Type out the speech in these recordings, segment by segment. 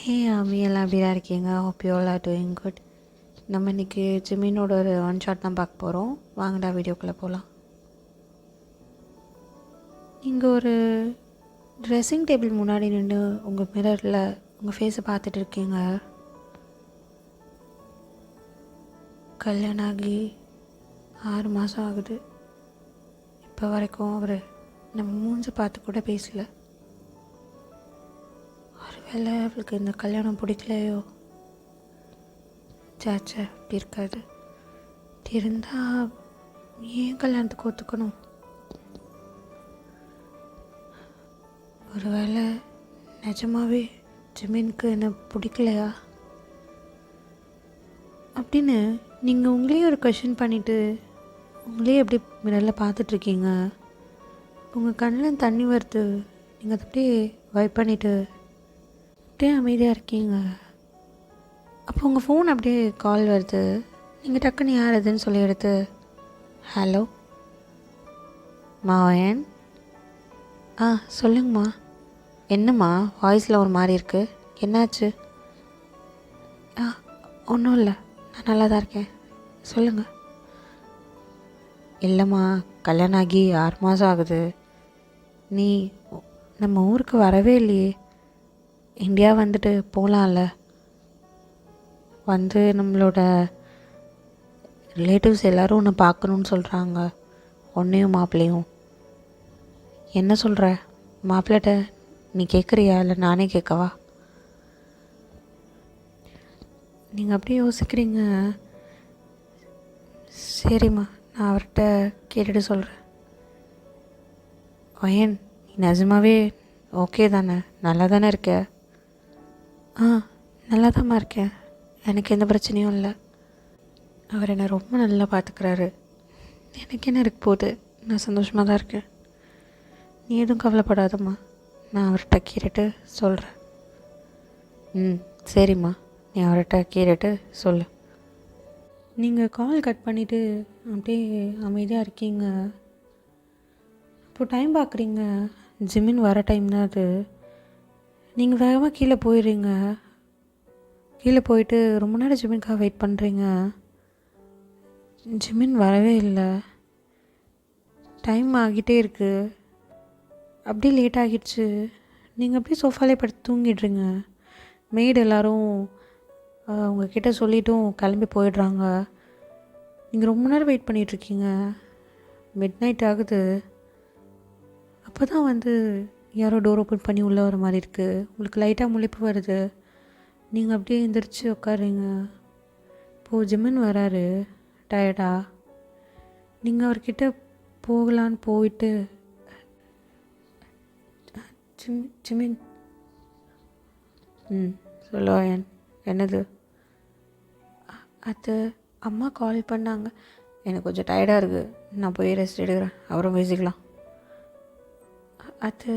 ஹே ஆமி எல்லாம் எப்படிடா இருக்கீங்க? Hope you all are doing good. நம்ம இன்றைக்கி ஜிமினோட ஒரு ஒன் ஷாட் தான் பார்க்க போகிறோம். வாங்கடா வீடியோக்குள்ளே போகலாம். நீங்கள் ஒரு ட்ரெஸ்ஸிங் டேபிள் முன்னாடி நின்று உங்கள் மிரரில் உங்கள் ஃபேஸை பார்த்துட்டு இருக்கீங்க. கல்யாணம் ஆகி 6 மாதம் ஆகுது. இப்போ வரைக்கும் அவர் நம்ம மூஞ்சை பார்த்து கூட பேசல. ஒருவேளை அவளுக்கு இந்த கல்யாணம் பிடிக்கலையோ? சாச்சா அப்படி இருக்காது. அப்படி இருந்தால் ஏன் கல்யாணத்துக்கு ஒத்துக்கணும்? ஒருவேளை நிஜமாவே ஜிமினுக்கு என்ன பிடிக்கலையா அப்படின்னு நீங்கள் உங்களையே ஒரு கொஷின் பண்ணிவிட்டு உங்களையே எப்படி மிரரில் பார்த்துட்ருக்கீங்க. உங்கள் கண்ணில் தண்ணி வருது. நீங்கள் அதை அப்படியே வைப் பண்ணிவிட்டு அப்படியே அமைதியாக இருக்கீங்க. அப்போ உங்கள் ஃபோன் அப்படியே கால் வருது. நீங்கள் டக்குன்னு யார் அதுன்னு சொல்லி எடுத்து, ஹலோ மாவன், சொல்லுங்கம்மா. என்னம்மா வாய்ஸில் ஒரு மாதிரி இருக்குது, என்னாச்சு? ஒன்றும் இல்லை, நான் நல்லா தான் இருக்கேன், சொல்லுங்கள். இல்லைம்மா, கல்யாணம் ஆகி 6 மாதம் ஆகுது. நீ நம்ம ஊருக்கு வரவே இல்லையே. இந்தியா வந்துட்டு போகலாம்ல. வந்து நம்மளோட ரிலேட்டிவ்ஸ் எல்லோரும் ஒன்று பார்க்கணுன்னு சொல்கிறாங்க, உன்னையும் மாப்பிள்ளையும். என்ன சொல்கிற? மாப்பிள்ளைகிட்ட நீ கேட்குறியா இல்லை நானே கேட்கவா? நீங்கள் அப்படியே யோசிக்கிறீங்க. சரிம்மா, நான் அவர்கிட்ட கேட்டுட்டு சொல்கிறேன். ஏன் நீ நிஜமாவே ஓகே தானே? நல்லா தானே இருக்க? நல்லா தான்மா இருக்கேன், எனக்கு எந்த பிரச்சனையும் இல்லை. அவர் என்னை ரொம்ப நல்லா பார்த்துக்கிறாரு. எனக்கு என்ன இருக்க போகுது, நான் சந்தோஷமாக தான் இருக்கேன். நீ எதுவும் கவலைப்படாதம்மா, நான் அவர்கிட்ட கேட்டுட்டு சொல்கிறேன். சரிம்மா, நீ அவர்கிட்ட கேட்டுட்டு சொல்லு. நீங்கள் கால் கட் பண்ணிவிட்டு அப்படியே அமைதியாக இருக்கீங்க. இப்போது டைம் பார்க்குறீங்க. ஜிமின் வர டைம் தான் அது. நீங்கள் வேகமாக கீழே போயிடுறீங்க. கீழே போயிட்டு ரொம்ப நேரம் ஜிமின்காக வெயிட் பண்ணுறீங்க. ஜிமின் வரவே இல்லை. டைம் ஆகிட்டே இருக்குது. அப்படியே லேட் ஆகிடுச்சு. நீங்கள் அப்படியே சோஃபாலே படுத்து தூங்கிடுறீங்க. மெய்டு எல்லோரும் உங்ககிட்ட சொல்லிட்டும் கிளம்பி போயிடுறாங்க. நீங்கள் ரொம்ப நேரம் வெயிட் பண்ணிகிட்ருக்கீங்க. மிட் நைட் ஆகுது. அப்போ தான் வந்து யாரோ டோர் ஓப்பன் பண்ணி உள்ளே வர மாதிரி இருக்குது. உங்களுக்கு லைட்டாக முழிப்பு வருது. நீங்கள் அப்படியே எந்திரிச்சு உட்காருங்க. இப்போது ஜிமின் வராரு டயர்டா. நீங்கள் அவர்கிட்ட போகலான்னு போயிட்டு, ஜிமின் சொல்லுவாயன். என்னது? அது அம்மா கால் பண்ணாங்க, எனக்கு கொஞ்சம் டயர்டாக இருக்குது, நான் போய் ரெஸ்ட் எடுக்கிறேன், அப்புறம் பேசிக்கலாம். அது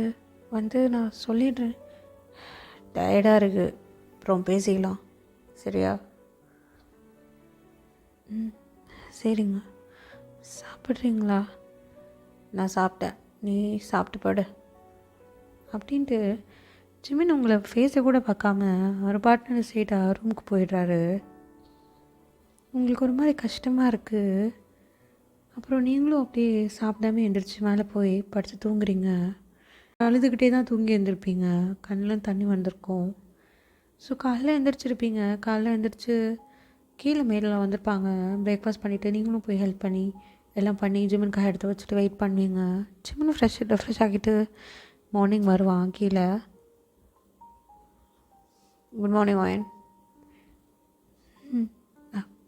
வந்து நான் சொல்லிடுறேன், டயர்டாக இருக்குது, அப்புறம் பேசிக்கலாம், சரியா? சரிங்க. சாப்பிட்றீங்களா? நான் சாப்பிட்டேன், நீ சாப்பிட்டு படு அப்படின்ட்டு ஜிமின் உங்களை ஃபேஸை கூட பார்க்காம ஒரு பாட்னர் ஸ்ட்ரெயிட்டாக ரூமுக்கு போயிடுறாரு. உங்களுக்கு ஒரு மாதிரி கஷ்டமாக இருக்குது. அப்புறம் நீங்களும் அப்படியே சாப்பிடாம எழுந்திரிச்சு மேலே போய் படுத்து தூங்குறீங்க. அழுதுகிட்டே தான் தூங்கி எழுந்திருப்பீங்க. கண்ணில் தண்ணி வந்திருக்கும். ஸோ காலைல எழுந்திரிச்சிருப்பீங்க. காலைல எழுந்திரிச்சு கீழே மேலில் வந்திருப்பாங்க. பிரேக்ஃபாஸ்ட் பண்ணிவிட்டு நீங்களும் போய் ஹெல்ப் பண்ணி எல்லாம் பண்ணி ஜிமின்காக எடுத்து வச்சுட்டு வெயிட் பண்ணுவீங்க. ஜிமினும் ரெஃப்ரெஷ் ஆகிட்டு மார்னிங் வருவான் கீழே. குட் மார்னிங் வாயன்.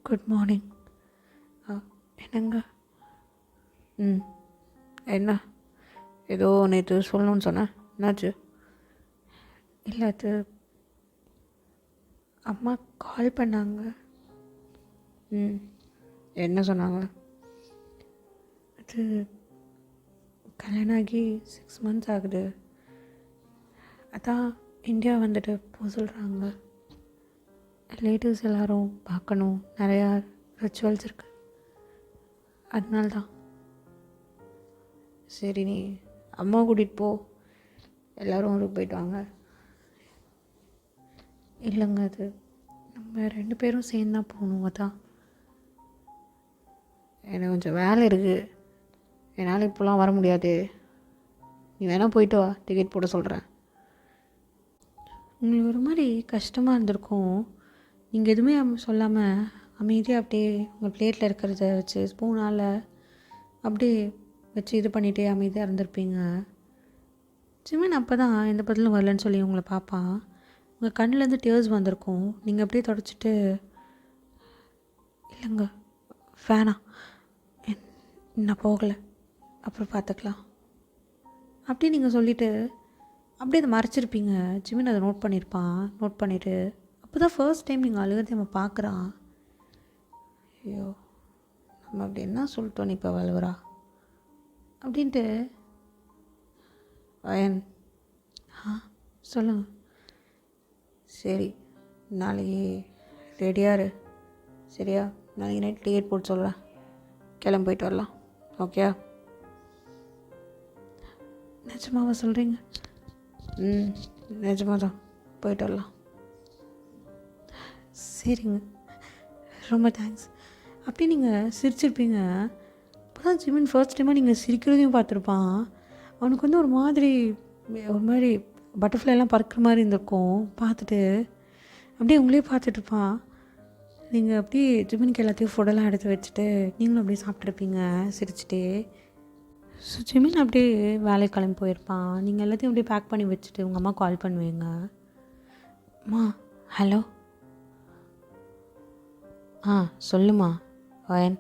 Good morning. என்னங்க? என்ன ஏதோ நேற்று சொல்லணும்னு சொன்னேன், என்னாச்சு? இல்லை, அது அம்மா கால் பண்ணாங்க. என்ன சொன்னாங்க? அது கல்யாணம் ஆகி 6 months ஆகுது. அதான் இந்தியா வந்துட்டு போக சொல்கிறாங்க. ரிலேட்டிவ்ஸ் எல்லோரும் பார்க்கணும், நிறையா ரிச்சுவல்ஸ் இருக்குது, அதனால தான். சரி, நீ அம்மா கூட்டிகிட்டு போ, எல்லோரும் ஊருக்கு போயிட்டு வாங்க. இல்லைங்க, அது நம்ம 2 பேரும் சேர்ந்து தான் போகணும். அதான் எனக்கு கொஞ்சம் வேலை இருக்குது, என்னால் இப்போலாம் வர முடியாது. நீ வேணால் போயிட்டு வா, டிக்கெட் போட சொல்கிறேன். உங்களுக்கு ஒரு மாதிரி கஷ்டமாக இருந்திருக்கும். நீங்கள் எதுவுமே சொல்லாமல் அமைதியாக அப்படியே உங்கள் பிளேட்டில் இருக்கிறத வச்சு ஸ்பூனால் அப்படியே வச்சு இது பண்ணிகிட்டே அமைதியாக இருந்திருப்பீங்க. ஜிமின் அப்போ தான் எந்த பதிலும் வரலன்னு சொல்லி உங்களை பார்ப்பான். உங்கள் கண்ணிலேருந்து டியர்ஸ் வந்திருக்கும். நீங்கள் அப்படியே தொடச்சிட்டு, இல்லைங்க வேணாம், நான் போகலை, அப்புறம் பார்த்துக்கலாம் அப்படி நீங்கள் சொல்லிவிட்டு அப்படியே அதை மறைச்சிருப்பீங்க. ஜிமின் அதை நோட் பண்ணியிருப்பான். நோட் பண்ணிவிட்டு அப்போ தான் ஃபர்ஸ்ட் டைம் நீங்கள் அழுகிறத நம்ம பார்க்குறான். ஐயோ, நம்ம அப்படி என்ன சொல்லிட்டோம், நீ இப்போ வலுவரா அப்படின்ட்டு. வயன், சொல்லுங்கள். சரி, நாளைக்கு ரெடியாக இரு, சரியா? நாளைக்கு நைட் டிக்கெட் போட்டு சொல்கிறேன், கிளம்பி போயிட்டு வரலாம், ஓகே? நிஜமாவா சொல்கிறீங்க? நிஜமாக தான், போயிட்டு வரலாம். சரிங்க, ரொம்ப தேங்க்ஸ். அப்படி நீங்கள் சிரிச்சிருப்பீங்க. அப்போ தான் ஜிமின் ஃபர்ஸ்ட் டைமாக நீங்கள் சிரிக்கிறதையும் பார்த்துருப்பான். அவனுக்கு வந்து ஒரு மாதிரி பட்டர்ஃப்ளைலாம் பறக்கிற மாதிரி இருந்திருக்கும். பார்த்துட்டு அப்படியே உங்களே பார்த்துட்ருப்பான். நீங்கள் அப்படியே ஜிமினுக்கு எல்லாத்தையும் ஃபுட்டெல்லாம் எடுத்து வச்சுட்டு நீங்களும் அப்படியே சாப்பிட்ருப்பீங்க சிரிச்சிட்டே. ஸோ ஜிமின் அப்படியே வேலைக்கு கிளம்பி போயிருப்பான். நீங்கள் எல்லாத்தையும் அப்படியே பேக் பண்ணி வச்சுட்டு உங்கள் அம்மா கால் பண்ணுவீங்க. அம்மா, ஹலோ. சொல்லுமா வயன்,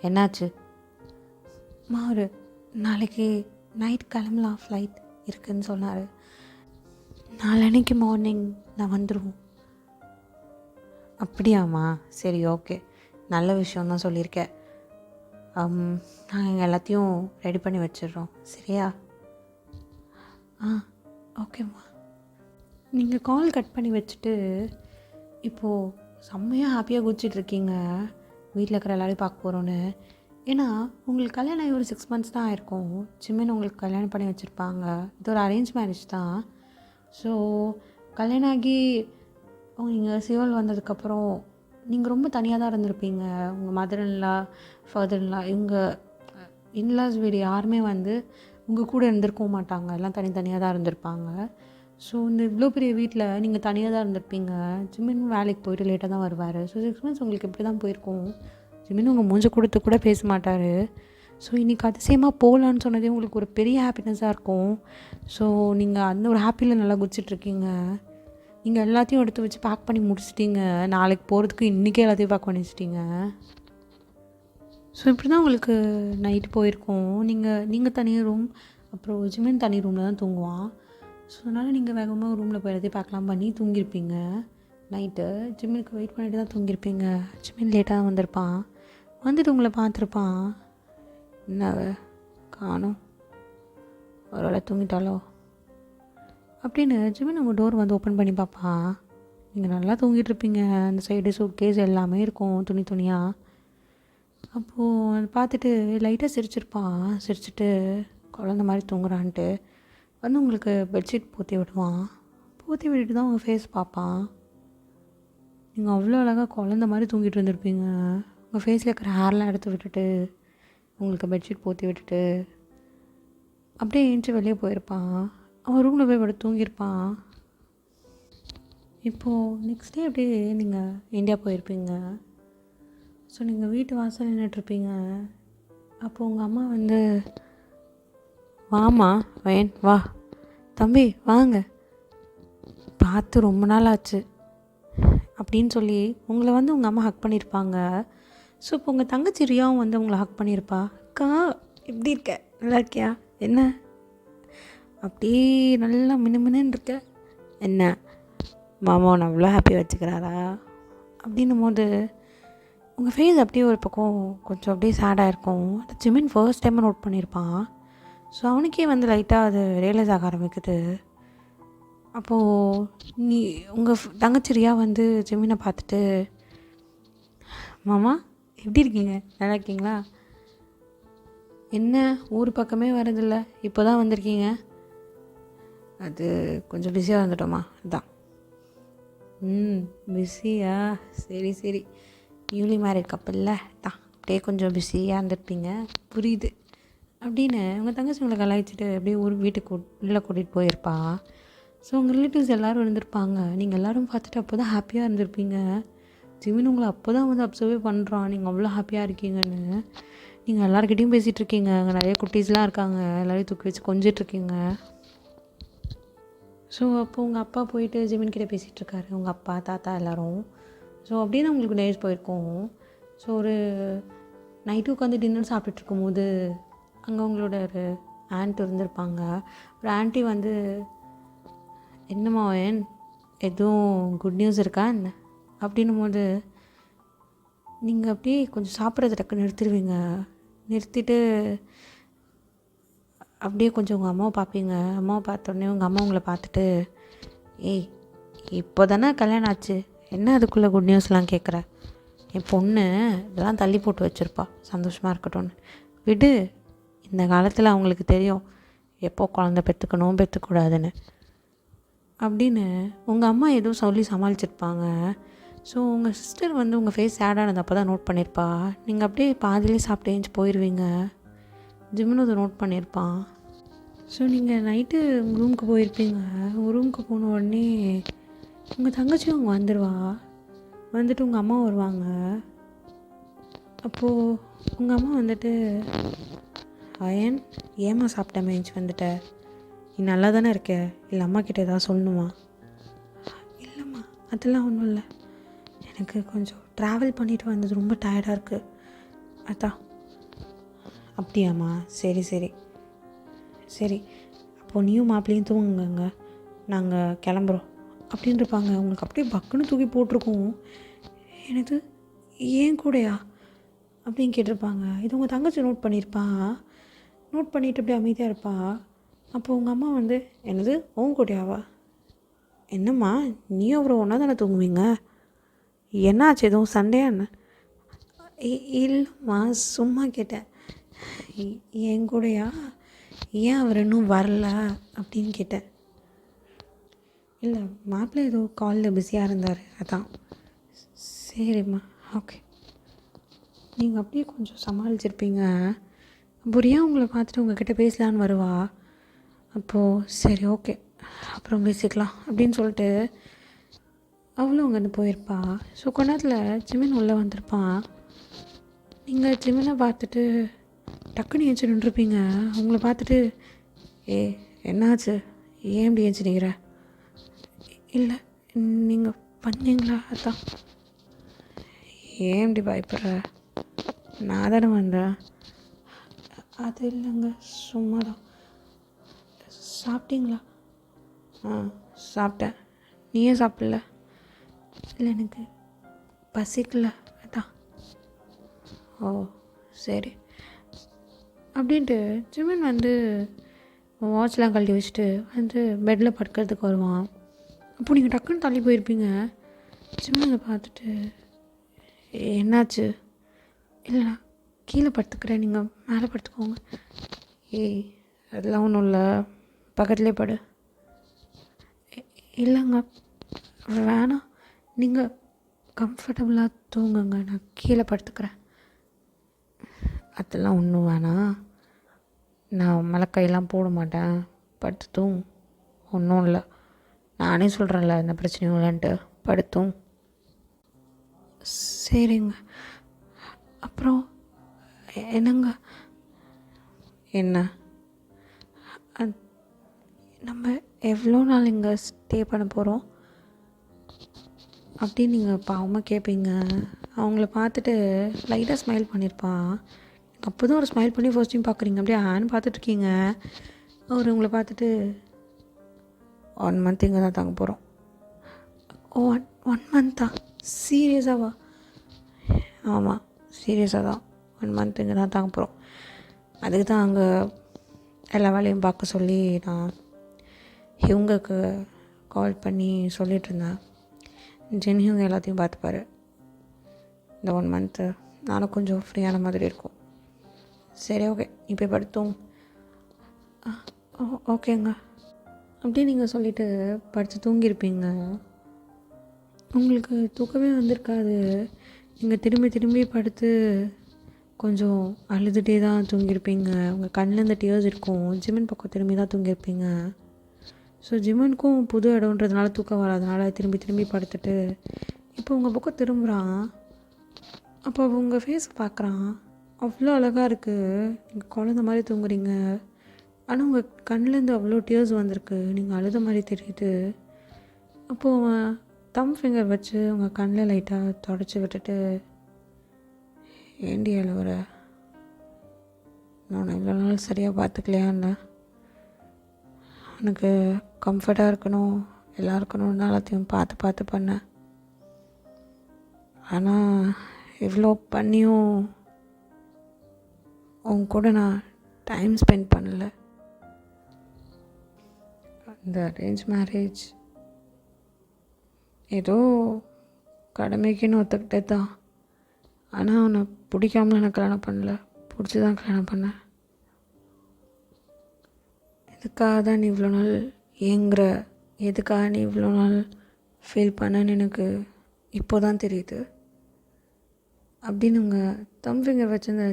என்னாச்சு? அம்மா, ஒரு நாளைக்கு நைட் கிளம்பலாம், ஃப்ளைட் இருக்குதுன்னு சொன்னார். நாளைக்கு மார்னிங் நான் வந்துடுவோம். அப்படியாம்மா? சரி, ஓகே, நல்ல விஷயந்தான் சொல்லியிருக்கேன். நாங்கள் எல்லாத்தையும் ரெடி பண்ணி வச்சிடுறோம், சரியா? ஓகேம்மா. நீங்கள் கால் கட் பண்ணி வச்சுட்டு இப்போது செம்மையாக ஹாப்பியாக குதிச்சிட்ருக்கீங்க, வீட்டில் இருக்கிற எல்லாரையும் பார்க்க போகிறோன்னு. ஏன்னா உங்களுக்கு கல்யாணம் ஆகி ஒரு 6 months தான் ஆயிருக்கும். ஜிமின் உங்களுக்கு கல்யாணம் பண்ணி வச்சுருப்பாங்க. இது ஒரு அரேஞ்ச் மேரேஜ் தான். ஸோ கல்யாணம் ஆகி நீங்கள் சியோல் வந்ததுக்கப்புறம் நீங்கள் ரொம்ப தனியாக தான் இருந்திருப்பீங்க. உங்கள் மதர்-இன்-லா, ஃபாதர்-இன்-லா, இவங்க இன்லாஸ் வீடு யாருமே வந்து உங்கள் கூட இருந்திருக்கவும் மாட்டாங்க. எல்லாம் தனித்தனியாக தான் இருந்திருப்பாங்க. ஸோ இந்த இவ்வளோ பெரிய வீட்டில் நீங்கள் தனியாக தான் இருந்திருப்பீங்க. ஜிமின் வேலைக்கு போய்ட்டு லேட்டாக தான் வருவார். ஸோ 6 months உங்களுக்கு எப்படி தான் போயிருக்கும். ஜிமின் உங்கள் மூஞ்ச கொடுத்து கூட பேச மாட்டார். ஸோ இன்றைக்கி அதிசயமாக போகலான்னு சொன்னதே உங்களுக்கு ஒரு பெரிய ஹாப்பினஸாக இருக்கும். ஸோ நீங்கள் அந்த ஒரு ஹாப்பியில் நல்லா குதிச்சிட்ருக்கீங்க. நீங்கள் எல்லாத்தையும் எடுத்து வச்சு பேக் பண்ணி முடிச்சிட்டிங்க. நாளைக்கு போகிறதுக்கு இன்றைக்கே எல்லாத்தையும் பேக் பண்ணி வச்சிட்டிங்க. ஸோ இப்படி தான் உங்களுக்கு நைட்டு போயிருக்கோம். நீங்கள் தனி ரூம், அப்புறம் ஜிமின் தனி ரூமில் தான் தூங்குவான். ஸோ அதனால் நீங்கள் வேகமாக ரூமில் போய் எல்லாத்தையும் பேக்லாம் பண்ணி தூங்கியிருப்பீங்க. நைட்டு ஜிமினுக்கு வெயிட் பண்ணிட்டு தான் தூங்கியிருப்பீங்க. ஜிமின் லேட்டாக தான் வந்திருப்பான். வந்துட்டு உங்களை பார்த்துருப்பான். என்ன காணோம், ஒரு வேளை தூங்கிட்டாலோ அப்படின்னு ஜிமின் உங்கள் டோர் வந்து ஓப்பன் பண்ணி பார்ப்பான். நீங்கள் நல்லா தூங்கிட்டுருப்பீங்க. அந்த சைடு சூட்கேஸ் எல்லாமே இருக்கும், துணியாக. அப்போது அதை பார்த்துட்டு லைட்டாக சிரிச்சிருப்பான். சிரிச்சிட்டு குழந்த மாதிரி தூங்குறான்ட்டு வந்து உங்களுக்கு பெட்ஷீட் போற்றி விடுவான். போற்றி விட்டுட்டு தான் உங்கள் ஃபேஸ் பார்ப்பான். நீங்கள் அவ்வளோ அழகாக குழந்த மாதிரி தூங்கிட்டு இருந்திருப்பீங்க. உங்கள் ஃபேஸில் இருக்கிற ஹேர்லாம் எடுத்து விட்டுட்டு உங்களுக்கு பெட்ஷீட் போற்றி விட்டுட்டு அப்படியே ஏஞ்சி வெளியே போயிருப்பான். அவன் ரூமில் போய் படுத்து தூங்கியிருப்பான். இப்போது நெக்ஸ்ட் டே அப்படியே நீங்கள் இந்தியா போயிருப்பீங்க. ஸோ நீங்கள் வீட்டு வாசல் நின்றுட்டுருப்பீங்க. அப்போது உங்கள் அம்மா வந்து, வாம்மா வயன், வா தம்பி, வாங்க, பார்த்து ரொம்ப நாள் ஆச்சு அப்படின்னு சொல்லி உங்களை வந்து உங்கள் அம்மா ஹக் பண்ணியிருப்பாங்க. ஸோ இப்போ உங்கள் தங்கச்சி ரியாவும் வந்து உங்களை ஹக் பண்ணியிருப்பா. அக்கா எப்படி இருக்க, நல்லா இருக்கியா, என்ன அப்படியே நல்லா மினுமினுன்னு இருக்க, என்ன மாமா உன்னை அவ்வளோ ஹாப்பியாக வச்சுக்கிறாரா அப்படின்னும் போது உங்கள் ஃபேஸ் அப்படியே ஒரு பக்கம் கொஞ்சம் அப்படியே சேடாக இருக்கும். அது ஜிமின் ஃபர்ஸ்ட் டைமாக நோட் பண்ணியிருப்பான். ஸோ அவனுக்கே வந்து லைட்டாக அது ரியலைஸ் ஆக ஆரம்பிக்குது. அப்போது உங்கள் தங்கச்சி ரியா வந்து ஜிமினை பார்த்துட்டு, மாமா எப்படி இருக்கீங்க, நல்லா இருக்கீங்களா, என்ன ஊர் பக்கமே வரதில்ல, இப்போ தான் வந்திருக்கீங்க? அது கொஞ்சம் பிஸியாக வந்துட்டோமா, அதுதான். ம். பிஸியா? சரி, சரி. நியூலி மேரிட் கப்புல்ல தான் அப்படியே கொஞ்சம் பிஸியாக இருந்திருப்பீங்க. புரியுது. அப்படின்னு உங்கள் தங்கச்சி உங்களை கலாய்ச்சிட்டு அப்படியே வீட்டுக்கு உள்ளே கூட்டிகிட்டு போயிருப்பா. ஸோ உங்கள் ரிலேட்டிவ்ஸ் எல்லோரும் இருந்திருப்பாங்க. நீங்கள் எல்லோரும் பார்த்துட்டு அப்போ தான் ஹாப்பியாக இருந்திருப்பீங்க. ஜிமின் உங்களை அப்போ தான் வந்து அப்சர்வே பண்ணுறான், நீங்கள் அவ்வளோ ஹாப்பியாக இருக்கீங்கன்னு. நீங்கள் எல்லாருக்கிட்டையும் பேசிகிட்டு இருக்கீங்க. அங்கே நிறைய குட்டீஸ்லாம் இருக்காங்க, எல்லோரையும் தூக்கி வச்சு கொஞ்சிட்ருக்கீங்க. ஸோ அப்போ உங்கள் அப்பா போயிட்டு ஜிமின் கிட்டே பேசிகிட்ருக்காரு, உங்கள் அப்பா தாத்தா எல்லோரும். ஸோ அப்படியே தான் உங்களுக்கு டேஸ் போயிருக்கோம். ஸோ ஒரு நைட்டு உட்காந்து டின்னர் சாப்பிட்டுட்டு இருக்கும்போது அங்கே உங்களோட ஒரு ஆண்ட் இருந்திருப்பாங்க. ஒரு ஆண்டி வந்து, என்னம்மா எதுவும் குட் நியூஸ் இருக்கா என்ன அப்படின்னும் போது நீங்கள் அப்படியே கொஞ்சம் சாப்பிட்றத டக்குன்னு நிறுத்திடுவீங்க. நிறுத்திட்டு அப்படியே கொஞ்சம் உங்கள் அம்மாவை பார்ப்பீங்க. அம்மாவை பார்த்தோன்னே உங்கள் அம்மா உங்களை பார்த்துட்டு, ஏய் இப்போ தானே கல்யாணம் ஆச்சு, என்ன அதுக்குள்ளே குட் நியூஸ்லாம் கேட்குற? என் பொண்ணு இதெல்லாம் தள்ளி போட்டு வச்சுருப்பா, சந்தோஷமாக இருக்கட்டும்னு விடு. இந்த காலத்தில் அவங்களுக்கு தெரியும் எப்போ குழந்த பெற்றுக்கணும் பெற்றுக்கூடாதுன்னு அப்படின்னு உங்கள் அம்மா எதுவும் சொல்லி சமாளிச்சிருப்பாங்க. ஸோ உங்கள் சிஸ்டர் வந்து உங்கள் ஃபேஸ் சேடானது அப்போ தான் நோட் பண்ணியிருப்பா. நீங்கள் அப்படியே பாதியிலே சாப்பிட்டு ஏஞ்சி போயிடுவீங்க. ஜிம்னு அதை நோட் பண்ணியிருப்பான். ஸோ நீங்கள் நைட்டு உங்கள் ரூமுக்கு போயிருப்பீங்க. உங்கள் ரூமுக்கு போன உடனே உங்கள் தங்கச்சியும் அங்கே வந்துடுவா. வந்துட்டு உங்கள் அம்மா வருவாங்க. அப்போது உங்கள் அம்மா வந்துட்டு, அயன் ஏம்மா சாப்பிட்டாம ஏஞ்சி வந்துட்ட, நீ நல்லா தானே இருக்க, இல்லை அம்மா கிட்டே ஏதாவது சொல்லணுமா? இல்லைம்மா அதெல்லாம் ஒன்றும் இல்லை, எனக்கு கொஞ்சம் ட்ராவல் பண்ணிட்டு வந்தது ரொம்ப டயர்டாக இருக்குது அதான். அப்படியாம்மா, சரி சரி சரி, அப்போது நீயும் மாப்பிள்ளையும் தூங்குங்க, நாங்கள் கிளம்புறோம் அப்படின்னு இருப்பாங்க. அவங்களுக்கு அப்படியே பக்குன்னு தூக்கி போட்டிருக்கோம். எனக்கு ஏன் கூடயா அப்படின்னு கேட்டிருப்பாங்க. இது உங்கள் தங்கச்சி நோட் பண்ணியிருப்பா. நோட் பண்ணிவிட்டு அப்படியே அமைதியாக இருப்பா. அப்போது உங்கள் அம்மா வந்து, என்னது உன் கூடயாவா? என்னம்மா நீயும் அப்புறம் ஒன்றா தானே தூங்குவீங்க, என்னாச்சு எதுவும் சண்டையா என்ன? இல்லைம்மா சும்மா கேட்டேன். என் கூடயா, ஏன் அவர் இன்னும் வரல அப்படின்னு கேட்டேன். இல்லை மாப்பிள்ளை ஏதோ காலில் பிஸியாக இருந்தார் அதான். சரிம்மா ஓகே. நீங்கள் அப்படியே கொஞ்சம் சமாளிச்சிருப்பீங்க. புரியா உங்களை பார்த்துட்டு உங்கள்கிட்ட பேசலான்னு வருவா. அப்போது சரி ஓகே அப்புறம் பேசிக்கலாம் அப்படின்னு சொல்லிட்டு அவளும் அங்கேருந்து போயிருப்பா. ஸோ கொஞ்ச நேரத்தில் ஜிமின் உள்ளே வந்திருப்பான். நீங்கள் ஜிமினை பார்த்துட்டு டக்குன்னு ஏஞ்சி நின்றுருப்பீங்க. அவங்கள பார்த்துட்டு, என்னாச்சு, ஏன் இப்படி ஏஞ்சி நிற்கிற? இல்லை நீங்கள் பண்ணீங்களா அதான். ஏன் இப்படி பயப்படுற, நான் தானே வந்தேன். அது இல்லைங்க சும்மா தான். சாப்பிட்டீங்களா? சாப்பிட்டேன். நீ ஏன் சாப்பிடல? இல்லை எனக்கு பசிக்கல அதான். ஓ சரி அப்படின்ட்டு ஜிமின் வந்து வாட்ச்லாம் கழட்டி வச்சுட்டு வந்து பெட்டில் படுக்கிறதுக்கு வருவான். அப்போ நீங்கள் டக்குன்னு தள்ளி போயிருப்பீங்க. ஜிமின் அதை பார்த்துட்டு, என்னாச்சு? இல்லை நான் கீழே படுத்துக்கிறேன், நீங்கள் மேலே படுத்துக்கோங்க. ஏய் அதெல்லாம் ஒன்றும் இல்லை, பக்கத்துலேயே படு. இல்லைங்க வேணாம், நீங்கள் கம்ஃபர்டபுளாக தூங்குங்க, நான் கீழே படுத்துக்கிறேன். அதெல்லாம் ஒன்றும் வேணாம், நான் மேலே கையெல்லாம் போட மாட்டேன், படுத்தும் ஒன்றும் இல்லை, நானே சொல்கிறேன்ல எந்த பிரச்சனையும் இல்லைன்ட்டு, படுத்தும். சரிங்க. அப்புறம் என்னங்க? என்ன? நம்ம எவ்வளோ நாள் இங்கே ஸ்டே பண்ண போகிறோம் அப்படின்னு நீங்கள் பாவமாக கேட்பீங்க. அவங்கள பார்த்துட்டு லைட்டாக ஸ்மைல் பண்ணியிருப்பான். அப்போ தான் ஒரு ஸ்மைல் பண்ணி ஃபர்ஸ்ட் டைம் பார்க்குறீங்க. அப்படியே ஆன்னு பார்த்துட்ருக்கீங்க. அவர் உங்களை பார்த்துட்டு, 1 மந்த் இங்கே தான் தங்க போகிறோம். ஓ 1 மந்த்தா? சீரியஸாவா? ஆமாம் சீரியஸாக தான், 1 மந்த் இங்கே தான் தங்க போகிறோம். அதுக்கு தான் அங்கே எல்லா வேலையும் பார்க்க சொல்லி நான் இவங்களுக்கு கால் பண்ணி சொல்லிகிட்ருந்தேன். இவங்க எல்லாத்தையும் பார்த்துப்பாரு. இந்த 1 மந்த்து நானும் கொஞ்சம் ஃப்ரீயான மாதிரி இருக்கும். சரி ஓகே நீ போய் படுத்தோம். ஓகேங்க அப்படி நீங்கள் சொல்லிவிட்டு படுத்து தூங்கியிருப்பீங்க. உங்களுக்கு தூக்கமே வந்திருக்காது. நீங்கள் திரும்பி திரும்பி படுத்து கொஞ்சம் அழுதுகிட்டே தான் தூங்கியிருப்பீங்க. உங்கள் கண்ணில் இந்த டியர்ஸ் இருக்கும். ஜிமின் பக்கம் திரும்பி தான் தூங்கியிருப்பீங்க. ஸோ ஜிமினுக்கும் புது இடம்ன்றதுனால தூக்கம் வராதனால திரும்பி திரும்பி படுத்துட்டு இப்போ உங்கள் பக்கம் திரும்புகிறான். அப்போ உங்கள் ஃபேஸ் பார்க்குறான். அவ்வளோ அழகாக இருக்குது. நீங்கள் குழந்த மாதிரி தூங்குறீங்க. ஆனால் உங்கள் கண்ணிலேருந்து அவ்வளோ டியர்ஸ் வந்திருக்கு. நீங்கள் அழுத மாதிரி தெரியுது. அப்போது அவன் தம் ஃபிங்கர் வச்சு உங்கள் கண்ணில் லைட்டாக தொடச்சி விட்டுட்டு, ஏண்டி அழுவுற? நான் இவ்வளோ நாள் சரியாக பார்த்துக்கலையாண்ணா? எனக்கு கம்ஃபர்ட்டாக இருக்கணும், எல்லாம் இருக்கணும்னு எல்லாத்தையும் பார்த்து பார்த்து பண்ணேன். ஆனால் இவ்வளோ பண்ணியும் உன் கூட நான் டைம் ஸ்பெண்ட் பண்ணல. இந்த அரேஞ்ச் மேரேஜ் ஏதோ கடமைக்குன்னு ஒத்துக்கிட்டே தான். ஆனால் அவனை பிடிக்காமல நான் கல்யாணம் பண்ணல, பிடிச்சி தான் கல்யாணம் பண்ணேன். எதுக்காக தான் நீ இவ்வளோ நாள் ஏங்குற, எதுக்காக நீ இவ்வளோ நாள் ஃபீல் பண்ணன்னு எனக்கு இப்போ தான் தெரியுது அப்படின்னு உங்கள் தம் ஃபிங்கர் வச்சு அந்த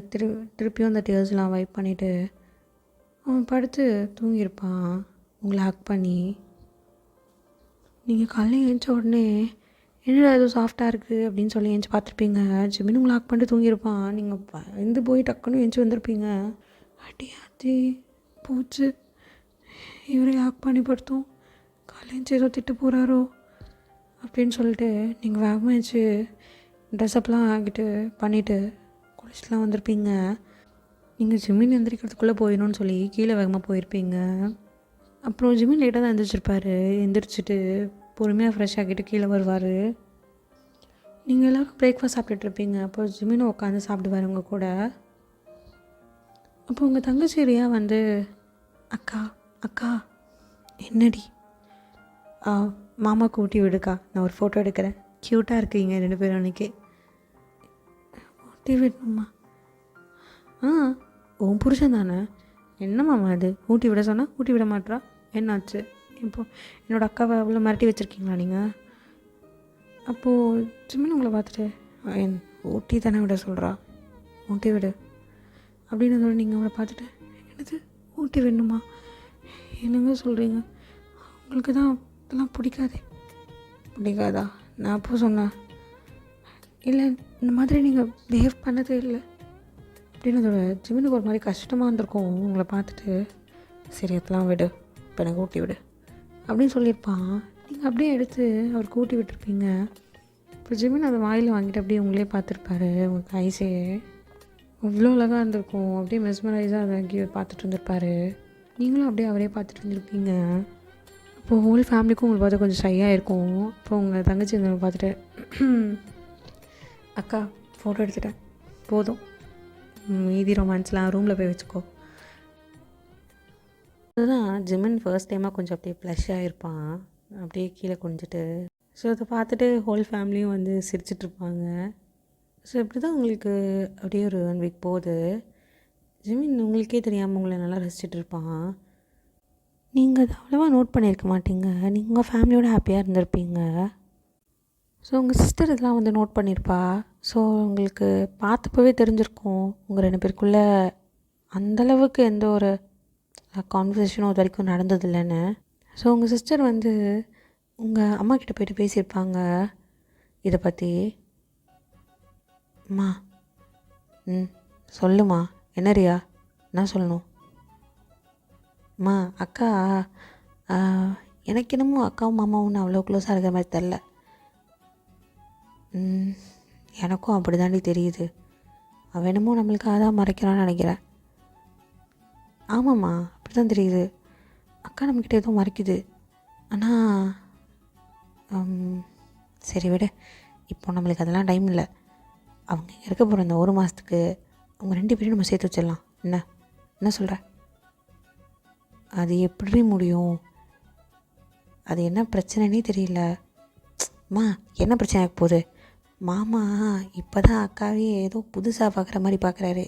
திருப்பியும் அந்த டியர்ஸ்லாம் வைப் பண்ணிவிட்டு அவன் படுத்து தூங்கியிருப்பான் உங்களை ஹக் பண்ணி. நீங்கள் காலையில் எழுந்த உடனே என்னடா ஏதோ சாஃப்டாக இருக்குது அப்படின்னு சொல்லி எழுந்து பார்த்துருப்பீங்க. ஜிமின் உங்களை ஹக் பண்ணிட்டு தூங்கியிருப்பான். நீங்கள் பயந்து போய் டக்குன்னு எழுந்து வந்திருப்பீங்க. அடி போச்சு, இவரை ஹக் பண்ணி படுத்தோம், காலையில் ஏதோ திட்டு போகிறாரோ அப்படின்னு சொல்லிட்டு நீங்கள் வேகமாக எழுந்து ட்ரெஸ்அப்லாம் ஆகிட்டு பண்ணிவிட்டு குளிச்சுலாம் வந்திருப்பீங்க. நீங்கள் ஜிமின் எந்திரிக்கிறதுக்குள்ளே போயிடணும்னு சொல்லி கீழே வேகமாக போயிருப்பீங்க. அப்புறம் ஜிமின் லேட்டாக தான் எந்திரிச்சிருப்பார். எந்திரிச்சிட்டு பொறுமையாக ஃப்ரெஷ் ஆகிட்டு கீழே வருவார். நீங்கள் எல்லோரும் பிரேக்ஃபாஸ்ட் சாப்பிட்டுட்ருப்பீங்க. அப்போ ஜிமினும் உட்காந்து சாப்பிடுவார் உங்கள் கூட. அப்போ உங்கள் தங்கச்சி ரியா வந்து, அக்கா அக்கா என்னடி, மாமாவுக்கு ஊட்டி விடுக்கா, நான் ஒரு ஃபோட்டோ எடுக்கிறேன், க்யூட்டாக இருக்கீங்க 2 பேரும் அன்றைக்கி. ஊட்டி விடணுமா? உன் புருஷன் தானே, என்ன மாமா அது ஊட்டி விட சொன்னால் ஊட்டி விட மாட்றா, என்னாச்சு? இப்போது என்னோடய அக்காவை அவ்வளோ மிரட்டி வச்சுருக்கீங்களா நீங்கள்? அப்போது ஜிமின் உங்களை பார்த்துட்டு, ஊட்டி தானே விட சொல்கிறா, ஊட்டி விடு அப்படின்னு சொல்லி நீங்கள் அவளை பார்த்துட்டு, என்னது ஊட்டி விடணுமா? என்னங்க சொல்கிறீங்க? உங்களுக்கு தான் இதெல்லாம் பிடிக்காதா? நான் அப்போ சொன்னேன், இல்லை இந்த மாதிரி நீங்கள் பிஹேவ் பண்ணதே இல்லை அப்படின்னு. அதோட ஜிமினுக்கு ஒரு மாதிரி கஷ்டமாக இருந்திருக்கும் உங்களை பார்த்துட்டு. சரி அதெல்லாம் விடு, இப்போ எனக்கு ஊட்டி விடு அப்படின்னு சொல்லியிருப்பான். நீங்கள் அப்படியே எடுத்து அவருக்கு ஊட்டி விட்டுருப்பீங்க. இப்போ ஜிமின் அதை வாயில் வாங்கிட்டு அப்படியே உங்களே பார்த்துருப்பாரு. உங்களுக்கு ஐஸே அவ்வளோ அழகாக இருந்திருக்கும். அப்படியே மெஸ்மரைஸாக அதை அங்கேயே பார்த்துட்டு இருந்திருப்பாரு. நீங்களும் அப்படியே அவரே பார்த்துட்டு இருந்திருப்பீங்க. இப்போது ஹோல் ஃபேமிலிக்கும் உங்களுக்கு பார்த்தா கொஞ்சம் ஷையாக இருக்கும். இப்போ உங்கள் தங்கச்சி வந்து பார்த்துட்டு, அக்கா ஃபோட்டோ எடுத்துட்டேன், போதும், மீதி ரொமான்ஸ்லாம் ரூமில் போய் வச்சுக்கோ. அதுதான் ஜிமின் ஃபர்ஸ்ட் டைமாக கொஞ்சம் அப்படியே ப்ளஷ்ஷாக இருப்பான், அப்படியே கீழே குனிஞ்சிட்டு. ஸோ அதை பார்த்துட்டு ஹோல் ஃபேமிலியும் வந்து சிரிச்சிட்ருப்பாங்க. ஸோ இப்படி தான் உங்களுக்கு அப்படியே ஒரு 1 வீக் போகுது. ஜிமின் உங்களுக்கே தெரியாமல் உங்களை நல்லா ரசிச்சுட்டு இருப்பான். நீங்கள் அதை அவ்வளோவா நோட் பண்ணியிருக்க மாட்டீங்க. நீங்கள் உங்கள் ஃபேமிலியோட ஹாப்பியாக இருந்திருப்பீங்க. ஸோ உங்கள் சிஸ்டர் இதெல்லாம் வந்து நோட் பண்ணியிருப்பா. ஸோ உங்களுக்கு பார்த்தப்பவே தெரிஞ்சிருக்கும் உங்கள் 2 பேருக்குள்ளே அந்தளவுக்கு எந்த ஒரு கான்வர்சேஷனும் இது வரைக்கும் நடந்ததில்லைன்னு. ஸோ உங்கள் சிஸ்டர் வந்து உங்கள் அம்மா கிட்டே போய்ட்டு பேசியிருப்பாங்க இதை பற்றி. அம்மா சொல்லுமா, என்ன ரியா, என்ன சொல்லணும்? அம்மா அக்கா எனக்கு என்னமோ அக்காவும் மாமாவும் அவ்வளோ க்ளோஸாக இருக்கிற மாதிரி தெரில. எனக்கும் அப்படி தாண்டி தெரியுது. அவன் என்னமோ நம்மளுக்காக தான் மறைக்கிறான்னு நினைக்கிறேன். ஆமாம்மா அப்படி தான் தெரியுது. அக்கா நம்மக்கிட்ட எதுவும் மறைக்குது. ஆனால் சரி விட, இப்போ நம்மளுக்கு அதெல்லாம் டைம் இல்லை. அவங்க இங்கே இருக்க போகிற இந்த 1 மாதத்துக்கு அவங்க 2 பேரையும் நம்ம சேர்த்து வச்சிடலாம். என்ன சொல்கிற? அது எப்படி முடியும்? அது என்ன பிரச்சனைனே தெரியல. அம்மா என்ன பிரச்சனை ஆக போகுது? மாமா இப்போ தான் அக்காவே ஏதோ புதுசாக பார்க்குற மாதிரி பார்க்குறாரு.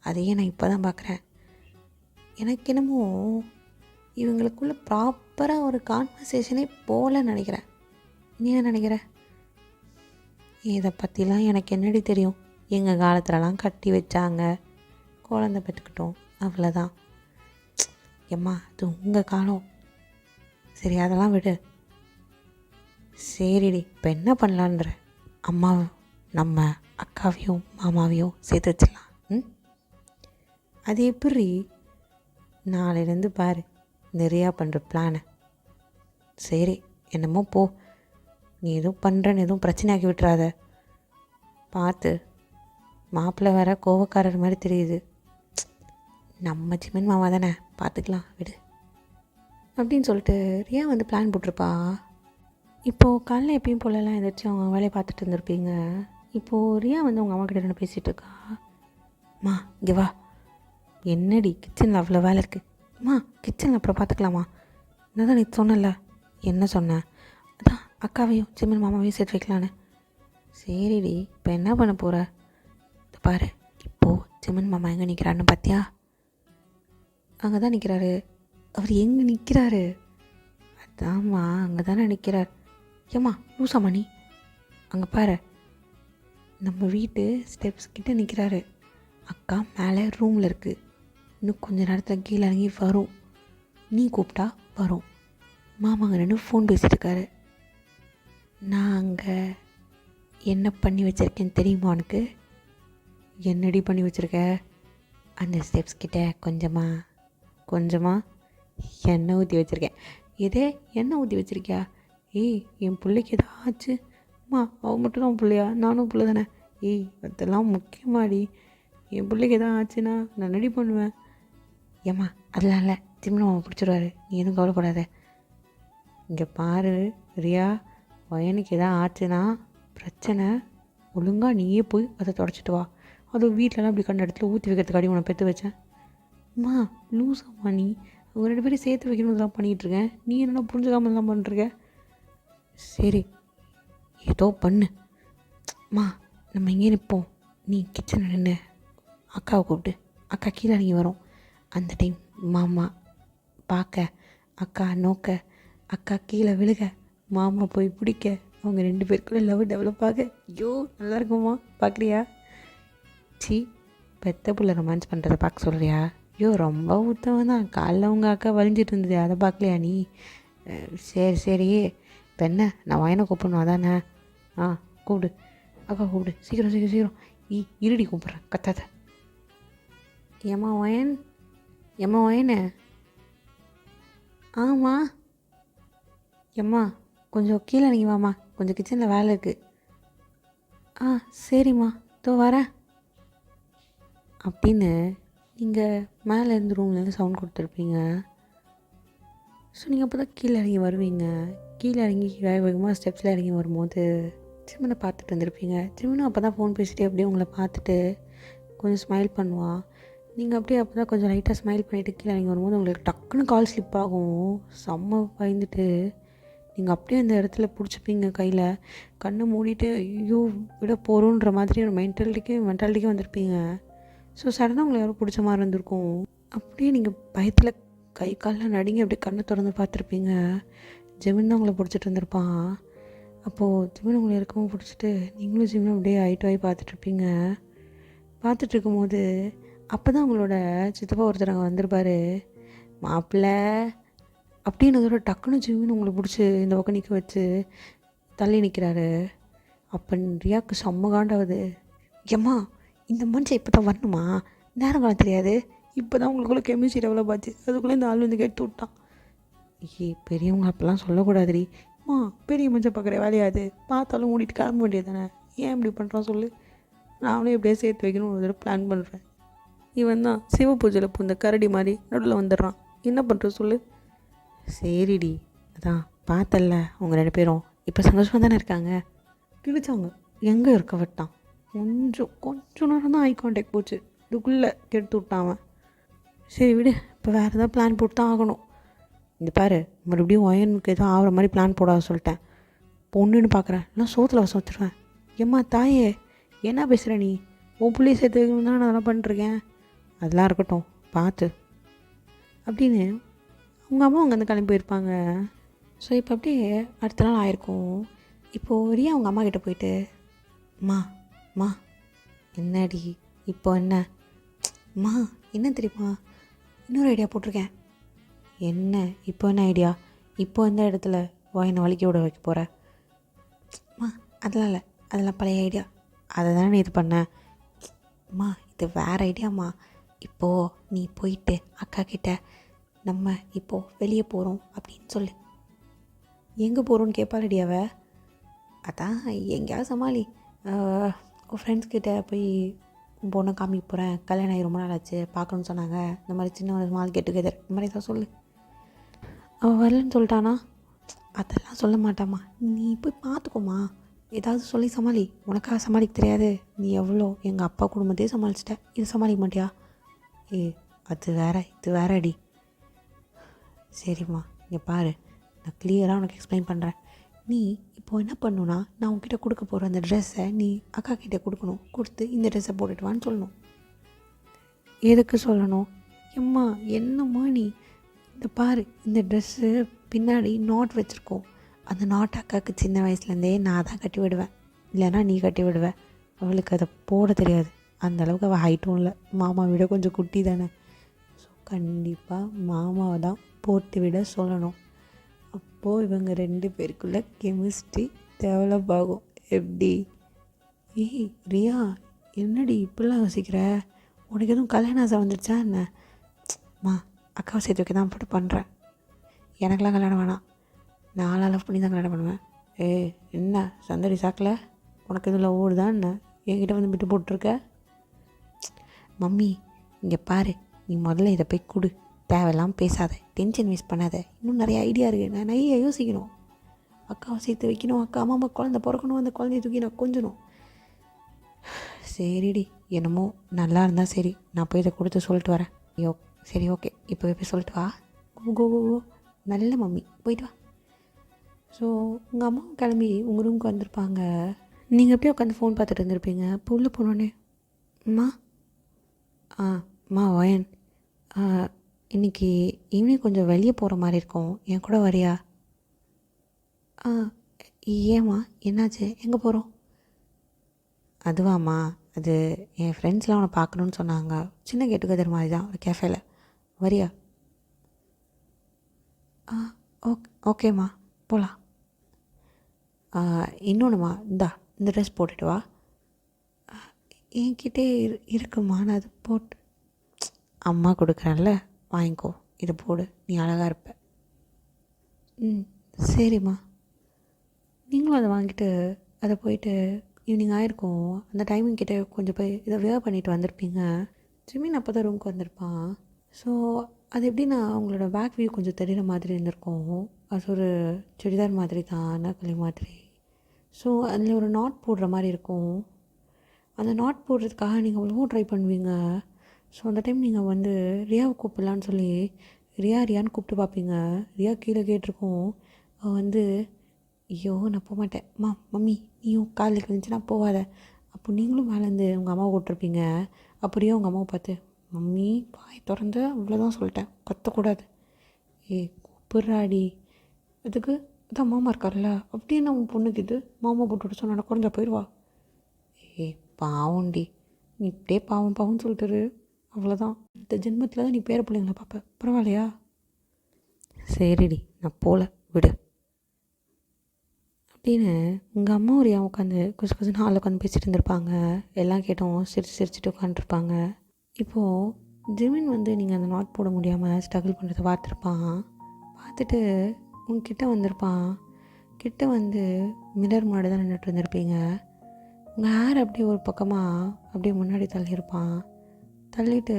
அதையே நான் இப்போ தான் பார்க்குறேன். எனக்கு என்னமோ இவங்களுக்குள்ளே ப்ராப்பராக ஒரு கான்வர்சேஷனே போகலன்னு நினைக்கிறேன். நீ என்ன நினைக்கிற? இதை பற்றிலாம் எனக்கு என்னடி தெரியும், எங்கள் காலத்துலலாம் கட்டி வச்சாங்க, குழந்த பெற்றுக்கிட்டோம், அவ்வளோதான். ஏம்மா அது உங்கள் காலம், சரி அதெல்லாம் விடு. சரிடி, இப்போ என்ன பண்ணலான்ற? அம்மாவை நம்ம அக்காவையும் மாமாவையும் சேர்த்து வச்சிடலாம். அது எப்படி? நாளையிலேருந்து பாரு நிறையா பண்ணுற பிளானை. சரி என்னமோ போ, நீ எதுவும் பண்ணுறேன்னு எதுவும் பிரச்சனையாக்கி விட்டுறாத. பார்த்து, மாப்பிள்ளை வேற கோவக்காரர் மாதிரி தெரியுது. நம்ம ஜிமன் மாமா தானே, பார்த்துக்கலாம் விடு அப்படின்னு சொல்லிட்டு ரியா வந்து பிளான் போட்டிருப்பா. இப்போது காலைல எப்பயும் போலலாம் எந்திரிச்சு அவங்க வேலையை பார்த்துட்டு இருந்திருப்பீங்க. இப்போது ரியா வந்து உங்கள் அம்மா கிட்ட பேசிகிட்டு இருக்கா. அம்மா இங்கே வா. என்னடி கிச்சனில் அவ்வளோ வேலை இருக்குது? அம்மா கிச்சனில் அப்புறம் பார்த்துக்கலாமா? நான் தான் நீ சொன்னல. என்ன சொன்னேன்? அதான் அக்காவையும் ஜிமன் மாமாவையும் சேர்த்து வைக்கலான்னு. சரிடி, இப்போ என்ன பண்ண போகிற? பாரு, இப்போது ஜிமன் மாமா எங்கே நிற்கிறாருன்னு பார்த்தியா? அங்கே தான் நிற்கிறாரு. அவர் எங்கே நிற்கிறாரு? அதாம்மா அங்கே தானே நிற்கிறார். ஏம்மா லூசாம்மா நீ? அங்கே பாரு, நம்ம வீட்டு ஸ்டெப்ஸ் கிட்டே நிற்கிறாரு. அக்கா மேலே ரூமில் இருக்குது. இன்னும் கொஞ்சம் நேரத்தில் கீழே இறங்கி வரும். நீ கூப்பிட்டா வரும். மாமா அங்கே ரெண்டு ஃபோன் பேசிகிட்டு இருக்காரு. நான் அங்கே என்ன பண்ணி வச்சுருக்கேன்னு தெரியுமா உனக்கு? என்னடி பண்ணி வச்சுருக்க? அந்த ஸ்டெப்ஸ் கிட்ட கொஞ்சமாக எண்ணெய் ஊற்றி வச்சுருக்கேன். இதே எண்ணெய் ஊற்றி வச்சுருக்கியா? ஏய் என் பிள்ளைக்கு எதாவது ஆச்சு அம்மா, அவள் மட்டும் தான் பிள்ளையா? நானும் பிள்ளை தானே. ஏய் அதெல்லாம் முக்கியமாடி. என் பிள்ளைக்கு எதாவது ஆச்சுன்னா நான் ரெடி பண்ணுவேன். ஏம்மா அதெல்லாம் இல்லை, திரும்ப அவன் பிடிச்சிடுவாரு, நீ எதுவும் கவலைப்படாத. இங்கே பாரு ரியா, பையனுக்கு எதாவது ஆச்சுன்னா பிரச்சனை, ஒழுங்காக நீயே போய் அதை தொடச்சிட்டு வா. அதுவும் வீட்டிலலாம் இப்படி கண்ட இடத்துல ஊற்றி வைக்கிறதுக்காடி உன்னை பெற்று வச்சேன். அம்மா லூஸாம்மா நீ? அவங்க 2 பேரும் சேர்த்து வைக்கணும் இதெல்லாம் பண்ணிகிட்ருக்கேன், நீ என்னென்னா புரிஞ்சுக்காமல் இதெல்லாம் பண்ணுறீங்க. சரி ஏதோ பண்ணு. அம்மா நம்ம இங்கே நிற்போம், நீ கிச்சனில் நின்று அக்காவை கூப்பிட்டு. அக்கா கீழே இறங்கி வரும். அந்த டைம் மாமா பார்க்க, அக்கா நோக்க, அக்கா கீழே விழுக, மாமா போய் பிடிக்க, அவங்க 2 பேருக்குள்ள லவ் டெவலப் ஆக. ஐயோ நல்லா இருக்குமா? பார்க்குறியா? சி, பெத்த பிள்ளை ரொமான்ஸ் பண்ணுறதை பார்க்க சொல்கிறியா? ஐயோ ரொம்ப உத்தவம் தான். காலைல உங்கள் அக்கா வலிஞ்சிட்டு இருந்தது, அதை பார்க்கலையா நீ? சரி இப்போ என்ன, நான் வயனை கூப்பிடணும் அதானே? கூப்பிடு, அக்கா கூப்பிடு, சீக்கிரம். இருடி கூப்பிட்றேன், கத்தாத. ஏம்மா வயனு? ஆமாம். எம்மா கொஞ்சம் கீழே இறங்கி வாம்மா, கொஞ்சம் கிச்சனில் வேலை இருக்குது. சரிம்மா இதோ வரேன் அப்படின்னு நீங்கள் மேலே இருந்து ரூம்லேருந்து சவுண்ட் கொடுத்துருப்பீங்க. ஸோ நீங்கள் அப்போ தான் கீழே இறங்கி வருவீங்க. கீழே இறங்கி வேகமாக ஸ்டெப்ஸில் இறங்கி வரும்போது சிம்மனை பார்த்துட்டு இருந்திருப்பீங்க. சிம்மனும் அப்போ தான் ஃபோன் பேசிகிட்டே அப்படியே உங்களை பார்த்துட்டு கொஞ்சம் ஸ்மைல் பண்ணுவான். நீங்கள் அப்படியே அப்போ தான் கொஞ்சம் லைட்டாக ஸ்மைல் பண்ணிவிட்டு கீழே இறங்கி வரும்போது உங்களுக்கு டக்குன்னு கால் ஸ்லிப் ஆகும். செம்ம பயந்துட்டு நீங்கள் அப்படியே அந்த இடத்துல பிடிச்சிப்பீங்க கையில், கண்ணை மூடிட்டு ஐயோ விட போகிறோன்ற மாதிரி ஒரு மென்டாலிட்டிக்கே வந்திருப்பீங்க. ஸோ சடனாக உங்களை யாரும் பிடிச்ச மாதிரி இருந்திருக்கும். அப்படியே நீங்கள் பயத்தில் கை காலெலாம் நடுங்கி அப்படியே கண்ணை திறந்து பார்த்துருப்பீங்க. ஜெமின் தான் உங்களை பிடிச்சிட்டு இருந்திருப்பான். அப்போது ஜெமின் உங்களை இருக்கவும் பிடிச்சிட்டு நீங்களும் ஜெமின் அப்படியே ஆகி பார்த்துட்ருப்பீங்க. பார்த்துட்டு இருக்கும்போது அப்போ தான் உங்களோட சித்தப்பா ஒருத்தர் அங்கே வந்திருப்பார். மாப்பிள்ளை அப்படின்னு அதோட டக்குன்னு ஜிம்மின்னு உங்களை பிடிச்சி இந்த பக்கம் நிற்க வச்சு தள்ளி நிற்கிறாரு. அப்போ ரியாவுக்கு செம்ம காண்டாகுது. ஏம்மா இந்த மனுஷன் இப்போ தான் வரணுமா? நேரம் காலம் தெரியாது, இப்போ தான் உங்களுக்குள்ள கெமிஸ்ட்ரி டெவலப் ஆச்சு, அதுக்குள்ளே இந்த ஆள் வந்து கேட்டு விட்டான். பெரியவங்க அப்போல்லாம் சொல்லக்கூடாதுடி. பெரிய மனுஷன் பார்க்குற வேலையாது, பார்த்தாலும் மூடிட்டு கிளம்ப வேண்டியது தானே, ஏன் இப்படி பண்ணுறான் சொல்லு? நானும் எப்படியா சேர்த்து வைக்கணும்னு ஒரு தடவை பிளான் பண்ணுறேன். இவன் தான் சிவ பூஜையில் இந்த கரடி மாதிரி நடுவில் வந்துடுறான், என்ன பண்ணுறது சொல்லு? சரிடி, அதான் பார்த்தல்ல அவங்க 2 பேரும் இப்போ சந்தோஷமாக தானே இருக்காங்க. கிழிச்சாங்க எங்கே இருக்க விட்டான். கொஞ்சம் நேரம் தான் ஐ கான்டாக்ட் போச்சு, இதுக்குள்ளே கெடுத்து விட்டான். சரி விடு, இப்போ வேறு ஏதாவது பிளான் போட்டு தான் ஆகணும். இந்த பாரு, மறுபடியும் ஒயனுக்கு எதுவும் ஆகிற மாதிரி பிளான் போடாத சொல்லிட்டேன். பொண்ணுன்னு பார்க்குறேன், நான் சோத்தில் வசம் வச்சுருவேன். ஏம்மா தாயே என்ன பேசுகிற நீ? உன் பிள்ளையை சேர்த்து வைக்கணும் தான் நான் அதெல்லாம் பண்ணிருக்கேன். அதெல்லாம் இருக்கட்டும் பார்த்து அப்படின்னு அவங்க அம்மா அங்கேருந்து கிளம்பி போயிருப்பாங்க. ஸோ இப்போ அப்படியே அடுத்த நாள் ஆயிருக்கும். இப்போது ரியா அவங்க அம்மா கிட்டே போயிட்டு, மா மா என்னடி இப்போ என்ன? மா என்ன தெரியுமா, இன்னொரு ஐடியா போட்டிருக்கேன். என்ன இப்போ என்ன ஐடியா? இப்போ எந்த இடத்துல என்னை வலிக்க விட வைக்க போகிற? மா அதெல்லாம் இல்லை, அதெல்லாம் பழைய ஐடியா. அதை தானே நீ இது பண்ண. மா இது வேறு ஐடியாம்மா. இப்போது நீ போயிட்டு அக்கா கிட்ட நம்ம இப்போது வெளியே போகிறோம் அப்படின்னு சொல்லு. எங்கே போகிறோன்னு கேட்பாளடி அவ. அதான் எங்கேயாவது சமாளி. உன் ஃப்ரெண்ட்ஸ்கிட்ட போய் பொண்ணை காமிக்க போகிறேன், கல்யாணம் ஆகி ரொம்ப நாள் ஆச்சு, பார்க்கணுன்னு சொன்னாங்க, இந்த மாதிரி சின்ன ஒரு ஸ்மால் கெட் டுகெதர், இந்த மாதிரி தான் சொல்லு. அவள் வரலன்னு சொல்லிட்டானா? அதெல்லாம் சொல்ல மாட்டாம்மா, நீ போய் பார்த்துக்கோமா. ஏதாவது சொல்லி சமாளி. உனக்காக சமாளிக்க தெரியாது? நீ எவ்வளோ எங்கள் அப்பா குடும்பத்தையே சமாளிச்சிட்ட, இது சமாளிக்க மாட்டியா? அது வேற இது வேற அடி. சரிம்மா இங்கே பாரு, நான் கிளியராக உனக்கு எக்ஸ்பிளைன் பண்ணுறேன். நீ இப்போது என்ன பண்ணணுன்னா, நான் உன்கிட்ட கொடுக்க போகிற அந்த ட்ரெஸ்ஸை நீ அக்கா கிட்டே கொடுக்கணும். கொடுத்து இந்த ட்ரெஸ்ஸை போட்டுட்டு வான்னு சொல்லணும். எதுக்கு சொல்லணும்? எம்மா என்னம்மா நீ, இந்த பாரு, இந்த ட்ரெஸ்ஸு பின்னாடி நாட் வச்சுருக்கோம். அந்த நாட் அக்காவுக்கு சின்ன வயசுலேருந்தே நான் தான் கட்டி விடுவேன், இல்லைன்னா நீ கட்டி விடுவேன். அவளுக்கு அதை போட தெரியாது, அந்தளவுக்கு அவள் ஹைட்டும் இல்லை, மாமா விட கொஞ்சம் குட்டி தானே. ஸோ கண்டிப்பாக மாமாவை தான் போட்டு விட சொல்லணும். அப்போது இவங்க 2 பேருக்குள்ளே கெமிஸ்ட்ரி டெவலப் ஆகும். எப்படி? ரியா என்னடி இப்படிலாம் யோசிக்கிற? உனக்கு எதுவும் கல்யாணம் ஆசை வந்துடுச்சா என்ன? மா அக்காவை சேர்த்து வைக்க தான் போட்டு பண்ணுறேன். எனக்கெலாம் கல்யாணம் வேணாம், நான் லவ் பண்ணி தான் கல்யாணம் பண்ணுவேன். என்ன சந்தடி சாக்கில் உனக்கு இதில் ஓடுதா என்ன? என்கிட்ட வந்து விட்டு போட்டிருக்க. மம்மி இங்கே பாரு, நீ முதல்ல இதை போய் கொடு, தேவையில்லாமல் பேசாத, டென்ஷன் வேஸ்ட் பண்ணாத. இன்னும் நிறைய ஐடியா இருக்குது, நான் நிறைய யோசிக்கணும். அக்காவை சேர்த்து வைக்கணும், அக்கா அம்மா குழந்தை பிறக்கணும், அந்த குழந்தைய தூக்கி நான் கொஞ்சணும். சரிடி, என்னமோ நல்லா இருந்தால் சரி, நான் போய் இதை கொடுத்து சொல்லிட்டு வரேன். ஐயோ சரி ஓகே, இப்போவே போய் சொல்லிட்டு வா. கோ நல்ல மம்மி, போயிட்டு வா. ஸோ உங்கள் அம்மாவும் கிளம்பி உங்கள் ரூமுக்கு வந்திருப்பாங்க. நீங்கள் எப்படியே உட்காந்து ஃபோன் பார்த்துட்டு இருந்திருப்பீங்க. இப்போ உள்ளே போனோன்னே, அம்மா அம்மா ஒயன், இன்றைக்கி ஈவினிங் கொஞ்சம் வெளியே போகிற மாதிரி இருக்கும், என் கூட வரியா? ஏம்மா என்னாச்சு, எங்கே போகிறோம்? அதுவாம்மா, அது என் ஃப்ரெண்ட்ஸ்லாம் அவனை பார்க்கணுன்னு சொன்னாங்க, சின்ன கெட் டுகெதர் மாதிரி தான், ஒரு கேஃபேல, வரியா? ஓகேம்மா போகலாம். இன்னொன்றுமா, இந்த ட்ரெஸ் போட்டுட்டு வா. என்கிட்டே இருக்குமா, நான் அது போட்டு அம்மா கொடுக்குறேன்ல, வாங்கிக்கோ, இதை போடு, நீ அழகாக இருப்ப. சரிம்மா. நீங்களும் அதை வாங்கிட்டு அதை போயிட்டு ஈவினிங் ஆகிருக்கும், அந்த டைமிங் கிட்டே கொஞ்சம் போய் இதை வேர் பண்ணிவிட்டு வந்திருப்பீங்க. ஜிமின் அப்போ தான் ரூமுக்கு வந்திருப்பான். ஸோ அது எப்படின்னா, அவங்களோட பேக் வியூ கொஞ்சம் தெரிகிற மாதிரி இருந்திருக்கும். அது ஒரு சுடிதார் மாதிரி தான், அனார்கலி மாதிரி. ஸோ அதில் ஒரு நாட் போடுற மாதிரி இருக்கும். அந்த நாட் போடுறதுக்காக நீங்கள் அவ்வளோ ட்ரை பண்ணுவீங்க. ஸோ அந்த டைம் நீங்கள் வந்து ரியாவை கூப்பிடலான்னு சொல்லி ரியான்னு கூப்பிட்டு பார்ப்பீங்க. ரியா கீழே கேட்டிருக்கோம். அவள் வந்து, ஐயோ நான் போக மாட்டேன், மம்மி நீயும் காலையில் கிழிஞ்சுனா போகாத. அப்போ நீங்களும் மேலேருந்து உங்கள் அம்மாவை கூப்பிட்ருப்பீங்க. அப்படியே உங்கள் அம்மாவை பார்த்து, மம்மி பாய் திறந்து அவ்வளோதான் சொல்லிட்டேன், கத்தக்கூடாது. கூப்பிட்றாடி, அதுக்கு அதான் மாமா இருக்கார்ல, அப்படியே நான் உன் பொண்ணுக்கு இது மாமா போட்டு விட சொன்னா குறைஞ்சா போயிடுவா. பாவண்டி, நீ இப்படியே பாவம்னு சொல்லிட்டுரு, அவ்வளோதான். இந்த ஜென்மத்தில் தான் நீ பேர பிள்ளைங்கள பார்ப்ப, பரவாயில்லையா? சரிடி நான் போகல விடு அப்படின்னு உங்கள் அம்மா ஒரு உட்காந்து கொஞ்சம் ஹாலில் உட்காந்து பேசிகிட்டு இருந்திருப்பாங்க. எல்லாம் கேட்டோம், சிரிச்சுட்டு உட்காந்துருப்பாங்க. இப்போது ஜிமின் வந்து நீங்கள் அந்த நாட் போட முடியாமல் ஸ்ட்ரகிள் பண்ணுறதை பார்த்துருப்பான். பார்த்துட்டு உங்ககிட்ட வந்திருப்பான். கிட்ட வந்து மிரர் முன்னாடி தான் நின்றுட்டு இருந்திருப்பீங்க. உங்கள் ஹேர் அப்படியே ஒரு பக்கமாக அப்படியே முன்னாடி தள்ளியிருப்பான். தள்ளிட்டு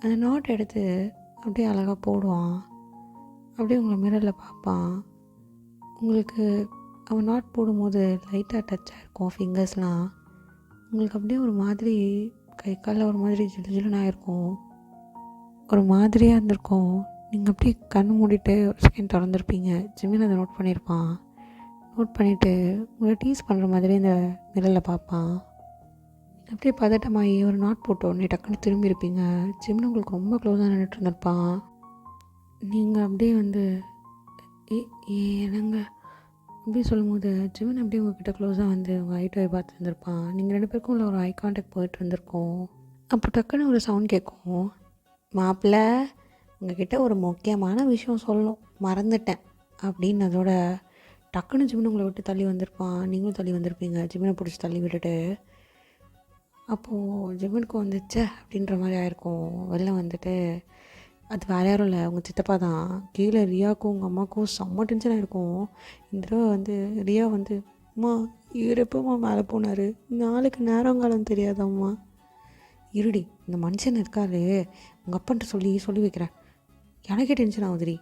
அந்த நாட் எடுத்து அப்படியே அழகாக போடுவான். அப்படியே உங்களை மிரரில் பார்ப்பான். உங்களுக்கு அவன் நாட் போடும்போது லைட்டாக டச்சாக இருக்கும் ஃபிங்கர்ஸ்லாம். உங்களுக்கு அப்படியே ஒரு மாதிரி கை காலில் ஒரு மாதிரி ஜில்லுன்னு ஆகிருக்கும், ஒரு மாதிரியாக இருந்திருக்கும். நீங்கள் அப்படியே கண் மூடிட்டு ஒரு செகண்ட் திறந்துருப்பீங்க. ஜிமின் அதை நோட் பண்ணியிருப்பான். நோட் பண்ணிவிட்டு உங்களை டீஸ் பண்ணுற மாதிரி இந்த மிரரில் பார்ப்பான். அப்படியே பதட்டமாகி ஒரு நாட் போட்டு உடனே டக்குன்னு திரும்பி இருப்பீங்க. ஜிமின் உங்களுக்கு ரொம்ப க்ளோஸாக நின்றுட்டு இருந்திருப்பான். நீங்கள் அப்படியே வந்து என்னங்க இப்படி சொல்லும்போது ஜிமின் அப்படியே உங்ககிட்ட க்ளோஸாக வந்து உங்கள் ஐ டு ஐ பார்த்து இருந்திருப்பான். நீங்கள் 2 பேருக்கும் உள்ள ஒரு ஐ கான்டாக்ட் போயிட்டு இருந்திருக்கோம். அப்போ டக்குன்னு ஒரு சவுண்ட் கேட்கும். மாப்பிள்ளை உங்ககிட்ட ஒரு முக்கியமான விஷயம் சொல்லணும், மறந்துட்டேன் அப்படின்னதோட டக்குன்னு ஜிமின் உங்களை விட்டு தள்ளி வந்திருப்பான். நீங்களும் தள்ளி வந்திருப்பீங்க, ஜிமினை பிடிச்சி தள்ளி விட்டுட்டு. அப்போது ஜிமினுக்கு வந்துச்சே அப்படின்ற மாதிரி ஆயிருக்கும். வெளில வந்துட்டு அது வேறு யாரும் இல்லை, உங்கள் சித்தப்பா தான். கீழே ரியாவுக்கும் உங்கள் அம்மாவுக்கும் செம்ம டென்ஷன் ஆகிருக்கும். இந்த தடவை வந்து ரியா வந்து, அம்மா இவர் எப்போம்மா மேலே போனார், நாளைக்கு நேரங்காலம் தெரியாதம்மா. இருடி, இந்த மனுஷன் இருக்காரு, உங்கள் அப்பான்ட்டு சொல்லி வைக்கிறேன், எனக்கே டென்ஷன் ஆகுதுரி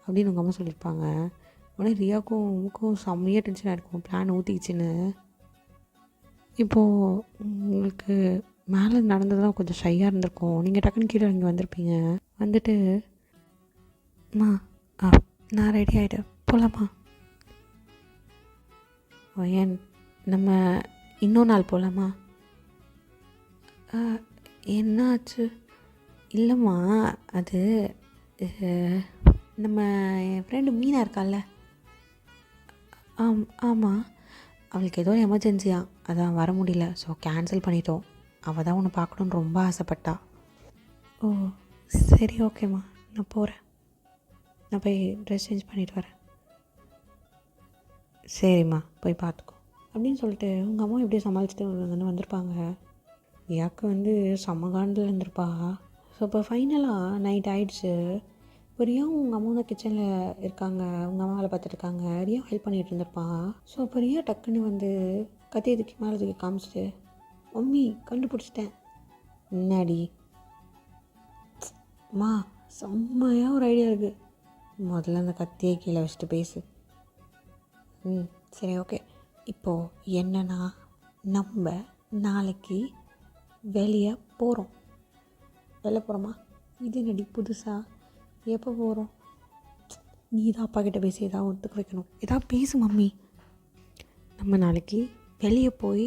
அப்படின்னு உங்கள் அம்மா சொல்லியிருப்பாங்க. உடனே ரியாவுக்கும் உங்களுக்கும் செம்மையாக டென்ஷன் ஆகிருக்கும், பிளான் ஊற்றிக்கிச்சின்னு. இப்போது உங்களுக்கு மேலே நடந்ததெல்லாம் கொஞ்சம் ஷையாக இருந்திருக்கும். நீங்கள் டக்குன்னு கீழே இங்கே வந்திருப்பீங்க. வந்துட்டு அம்மா நான் ரெடி ஆகிட்டேன், போகலாமா? ஏன் நம்ம இன்னொரு நாள் போகலாமா? என்ன ஆச்சு? இல்லைம்மா, அது நம்ம என் ஃப்ரெண்டு மீனா இருக்கால்ல, ஆமாம், அவளுக்கு ஏதோ எமர்ஜென்சியாக அதான் வர முடியல, ஸோ கேன்சல் பண்ணிட்டோம். அவள் தான் உன்னை பார்க்கணுன்னு ரொம்ப ஆசைப்பட்டா. ஓ சரி, ஓகேம்மா, நான் போகிறேன், நான் போய் ட்ரெஸ் சேஞ்ச் பண்ணிட்டு வரேன். சரிம்மா, போய் பார்த்துக்கோ அப்படின்னு சொல்லிட்டு உங்கள் அம்மா எப்படியும் சமாளிச்சுட்டு வந்திருப்பாங்க. ரியாவுக்கு வந்து சமகாண்டில் இருந்திருப்பா. ஸோ இப்போ ஃபைனலாக நைட் ஆகிடுச்சு. இப்போ ரியாவும் உங்கள் அம்மா தான் கிச்சனில் இருக்காங்க, உங்கள் அம்மா வேலை பார்த்துட்ருக்காங்க, ரியா ஹெல்ப் பண்ணிகிட்டு இருந்திருப்பான். ஸோ இப்போ ரியா டக்குன்னு வந்து கத்தியை தூக்கி மேலே தூக்கி காமிச்சிட்டு, மம்மி கண்டுபிடிச்சிட்டேன். முன்னாடி அம்மா செம்மையாக ஒரு ஐடியா இருக்குது, முதல்ல அந்த கத்தியை கீழே வச்சுட்டு பேசு. சரி, ஓகே. இப்போது என்னன்னா, நம்ம நாளைக்கு வெளியே போகிறோம். வெளில போகிறோமா? இது நடி புதுசாக, எப்போ போகிறோம்? நீ தான் அப்பா கிட்டே பேசி ஏதாவது ஒத்துக்க வைக்கணும், ஏதாவது பேசு மம்மி. நம்ம நாளைக்கு வெளியே போய்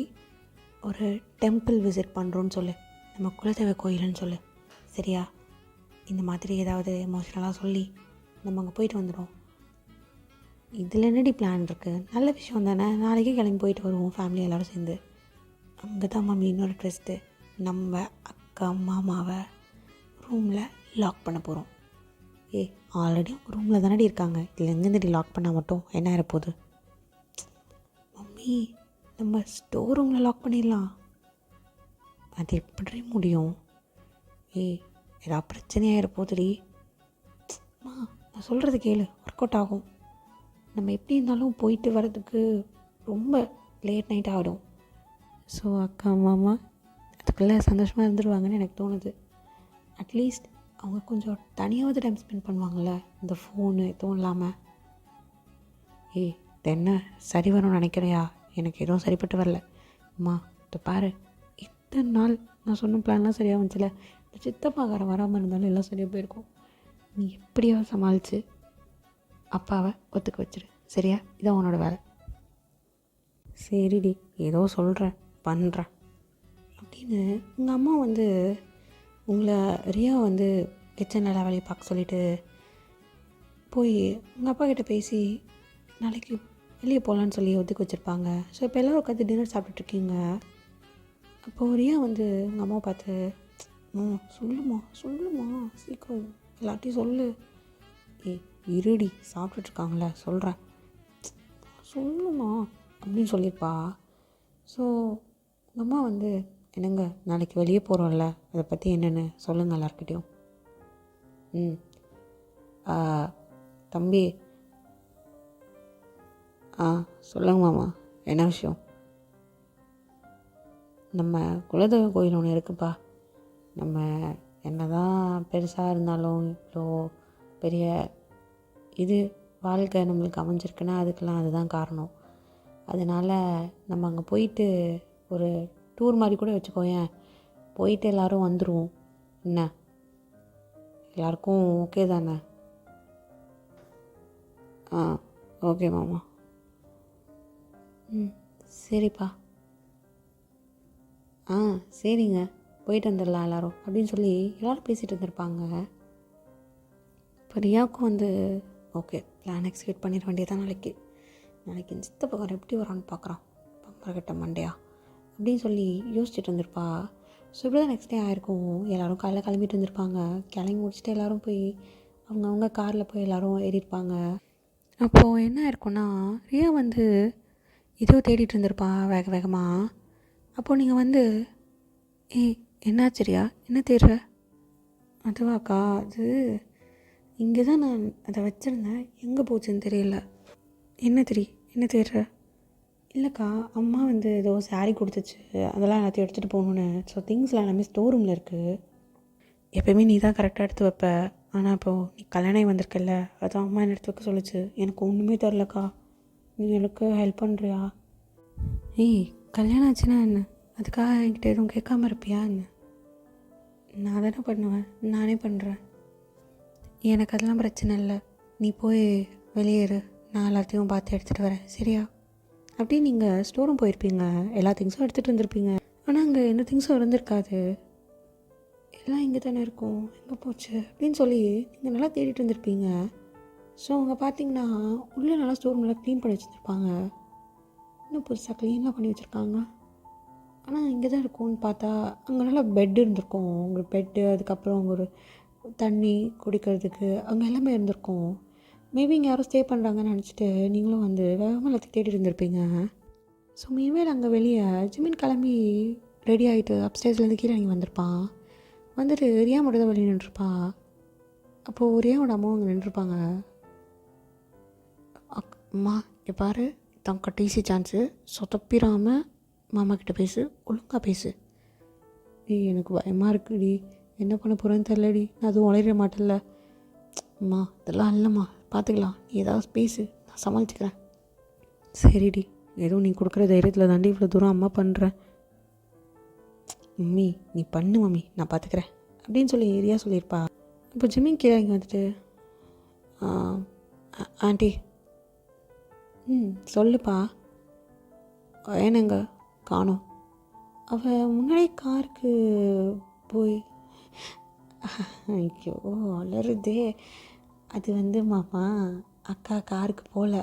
ஒரு டெம்பிள் விசிட் பண்ணுறோன்னு சொல்லு, நம்ம குலதெய்வ கோயிலுன்னு சொல்லு, சரியா? இந்த மாதிரி ஏதாவது எமோஷ்னலாக சொல்லி நம்ம அங்கே போயிட்டு வந்துடும். இதில் என்னடி பிளான் இருக்குது? நல்ல விஷயம் தானே, நாளைக்கே கிளம்பி போயிட்டு வருவோம் ஃபேமிலி எல்லோரும் சேர்ந்து. அங்கே தான் மம்மி இன்னொரு ட்விஸ்ட்டு, நம்ம அக்கா மாமாவை ரூமில் லாக் பண்ண போகிறோம். ஆல்ரெடி அவங்க ரூமில் தானடி இருக்காங்க, இதில் எங்கேருந்துடி லாக் பண்ணால் மட்டும் என்ன ஆகிடப்போகுது? மம்மி நம்ம ஸ்டோர் ரூமில் லாக் பண்ணிடலாம். அது எப்படி முடியும்? ஏதாவது பிரச்சனையாகிட போகுதுடி. நான் சொல்கிறது கேளு, ஒர்க் அவுட் ஆகும். நம்ம எப்படி இருந்தாலும் போயிட்டு வர்றதுக்கு ரொம்ப லேட் நைட் ஆகிடும். ஸோ அக்கா மாமா அதுக்குள்ளே சந்தோஷமாக இருந்துருவாங்கன்னு எனக்கு தோணுது. அட்லீஸ்ட் அவங்க கொஞ்சம் தனியாவது டைம் ஸ்பெண்ட் பண்ணுவாங்கள்ல, இந்த ஃபோனு எதுவும் இல்லாமல். இது என்ன சரி வரும்னு நினைக்கிறியா? எனக்கு எதுவும் சரிப்பட்டு வரல. அம்மா இதை பாரு, இத்தனை நாள் நான் சொன்ன பிளான்லாம் சரியாக வந்துச்சுல, இந்த சித்தப்பாக்காரன் வராமல் இருந்தாலும் எல்லாம் சரியாக போயிருக்கும். நீ எப்படியாவது சமாளித்து அப்பாவை ஒத்துக்க வச்சிரு, சரியா? இதான் உன்னோட வேலை. சரிடி, ஏதோ சொல்கிறேன் பண்ணுறேன் அப்படின்னு உங்கள் அம்மா வந்து உங்களை ரியா வந்து கிச்சனில் எல்லா வேலையை பார்க்க சொல்லிவிட்டு போய் உங்கள் அப்பா கிட்டே பேசி நாளைக்கு வெளியே போகலான்னு சொல்லி ஒதுக்க வச்சுருப்பாங்க. ஸோ இப்போ எல்லோரும் உட்காந்து டின்னர் சாப்பிட்டுட்ருக்கீங்க. அப்போது ரியா வந்து உங்கள் அம்மாவை பார்த்து, சொல்லுமா சீக்கிரம் எல்லாத்தையும் சொல்லு. இருடி, சாப்பிட்டுட்ருக்காங்களே சொல்கிறேன், சொல்லுமா அப்படின்னு சொல்லியிருப்பா. ஸோ உங்கள் அம்மா வந்து, என்னங்க நாளைக்கு வெளியே போகிறோம்ல, அதை பற்றி என்னென்னு சொல்லுங்கள் எல்லாருக்கிட்டையும். தம்பி சொல்லுங்க மாமா, என்ன விஷயம்? நம்ம குலதெய்வ கோயில் ஒன்று இருக்குப்பா. நம்ம என்ன தான் பெருசாக இருந்தாலும் இவ்வளோ பெரிய இது வாழ்க்கை நம்மளுக்கு அமைஞ்சிருக்குன்னா அதுக்கெல்லாம் அதுதான் காரணம். அதனால் நம்ம அங்கே போயிட்டு ஒரு டூர் மாதிரி கூட வச்சுக்கோயேன், போயிட்டு எல்லோரும் வந்துடுவோம். என்ன எல்லாருக்கும் ஓகே தானே? ஓகே மாமா. சரிப்பா. சரிங்க, போயிட்டு வந்துடலாம் எல்லோரும் அப்படின்னு சொல்லி எல்லோரும் பேசிகிட்டு இருந்திருப்பாங்க. இப்போ ரியாவுக்கும் வந்து ஓகே, பிளான் எக்ஸிக்யூட் பண்ணிட வேண்டியதான் நாளைக்கு. நாளைக்கு இந்த சித்தப்பக்காரன் எப்படி வரான்னு பார்க்குறான், பம்பரக்கட்ட மண்டையா அப்படின்னு சொல்லி யோசிச்சுட்டு இருந்திருப்பா. ஸோ இப்படி தான் நெக்ஸ்ட் டே ஆயிருக்கும். எல்லோரும் காலைல கிளம்பிட்டு வந்திருப்பாங்க. கிளம்பி முடிச்சுட்டு எல்லோரும் போய் அவங்கவுங்க காரில் போய் எல்லோரும் ஏறியிருப்பாங்க. அப்போது என்ன இருக்குன்னா, ரியா வந்து ஏதோ தேடிட்டு இருந்திருப்பா வேக வேகமாக. அப்போது நீங்கள் வந்து, ஏய் என்னாச்சு ரியா, என்ன தேடுற? அதுவாக்கா, அது இங்கே தான் நான் அதை வச்சுருந்தேன், எங்கே போச்சுன்னு தெரியல. என்ன தேடுற? இல்லைக்கா, அம்மா வந்து ஏதோ சாரீ கொடுத்துச்சு, அதெல்லாம் எல்லாத்தையும் எடுத்துகிட்டு போகணுன்னு. ஸோ திங்ஸ்லாம் எல்லாமே ஸ்டோர் ரூமில் இருக்குது. எப்போயுமே நீ தான் கரெக்டாக எடுத்து வைப்ப, ஆனால் இப்போது நீ கல்யாணம் வந்திருக்கல்ல, அதான் அம்மா என்ன எடுத்து வைக்க சொல்லிச்சு. எனக்கு ஒன்றுமே தெரிலக்கா, நீ எனக்கு ஹெல்ப் பண்ணுறியா? ஏய் கல்யாணம் ஆச்சுன்னா என்ன, அதுக்காக என்கிட்ட எதுவும் கேட்காம இருப்பியா என்ன? நான் தானே பண்ணுவேன், நானே பண்ணுறேன். எனக்கு அதெல்லாம் பிரச்சனை இல்லை, நீ போய் வெளியேறு, நான் எல்லாத்தையும் பார்த்து எடுத்துகிட்டு வரேன், சரியா? அப்படி நீங்கள் ஸ்டோர் ரூம் போயிருப்பீங்க, எல்லா திங்ஸும் எடுத்துகிட்டு வந்திருப்பீங்க. ஆனால் அங்கே எந்த திங்ஸும் இருந்திருக்காது. எல்லாம் இங்கே தானே இருக்கும், எங்கே போச்சு அப்படின்னு சொல்லி நீங்கள் நல்லா தேடிட்டு இருந்திருப்பீங்க. ஸோ அவங்க பார்த்தீங்கன்னா உள்ளே நல்லா ஸ்டோர் ரூம் நல்லா க்ளீன் பண்ணி வச்சுருப்பாங்க. இன்னும் புதுசாக க்ளீனாக பண்ணி வச்சுருக்காங்க. ஆனால் இங்கே தான் இருக்கும்னு பார்த்தா அங்கே நல்லா பெட் இருந்திருக்கும். உங்களுக்கு பெட்டு, அதுக்கப்புறம் அங்கே ஒரு தண்ணி குடிக்கிறதுக்கு அங்கே எல்லாமே இருந்திருக்கும். மேபி இங்கே யாரும் ஸ்டே பண்ணுறாங்கன்னு நினச்சிட்டு நீங்களும் வந்து வேகமாக எல்லாத்தையும் தேடிட்டு இருந்திருப்பீங்க. ஸோ மீன்வேல் அங்கே வெளியே ஜிமின் கிளம்பி ரெடி ஆகிட்டு அப்ஸ்டேஜ்லேருந்து கீழே இறங்கி வந்திருப்பான். வந்துட்டு ரியா மட்டும் தான் வெளியே நின்றுருப்பான். அப்போது ரியாவோட அம்மாவும் அங்கே நின்றுருப்பாங்க. அம்மா இங்கே பாரு, தான் கடைசி சான்ஸு, சொதப்பிடாமல் மாமா கிட்டே பேசு, ஒழுங்காக பேசு. எனக்கு பயமாக இருக்குடி, என்ன பண்ண போகிறேன்னு தெரிலடி, நான் அதுவும் உளர மாட்டேன்ல. அம்மா இதெல்லாம் இல்லைம்மா, பார்த்துக்கலாம், நீ ஏதாவது பேசு, நான் சமாளிச்சுக்கிறேன். சரிடி, ஏதோ நீ கொடுக்குற தைரியத்தில் தாண்டி இவ்வளோ தூரம் அம்மா பண்ணுறேன். மம்மி நீ பண்ணு மம்மி, நான் பார்த்துக்கிறேன் அப்படின்னு சொல்லி ரியா சொல்லியிருப்பா. இப்போ ஜிம்மிங் கீழே இங்கே வந்துட்டு, ஆண்டி சொல்லுப்பா, ஏனங்க காணோம்? அவள் முன்னாடி காருக்கு போய், ஐயோ அலறுதே. அது வந்து மாமா, அக்கா காருக்கு போகல,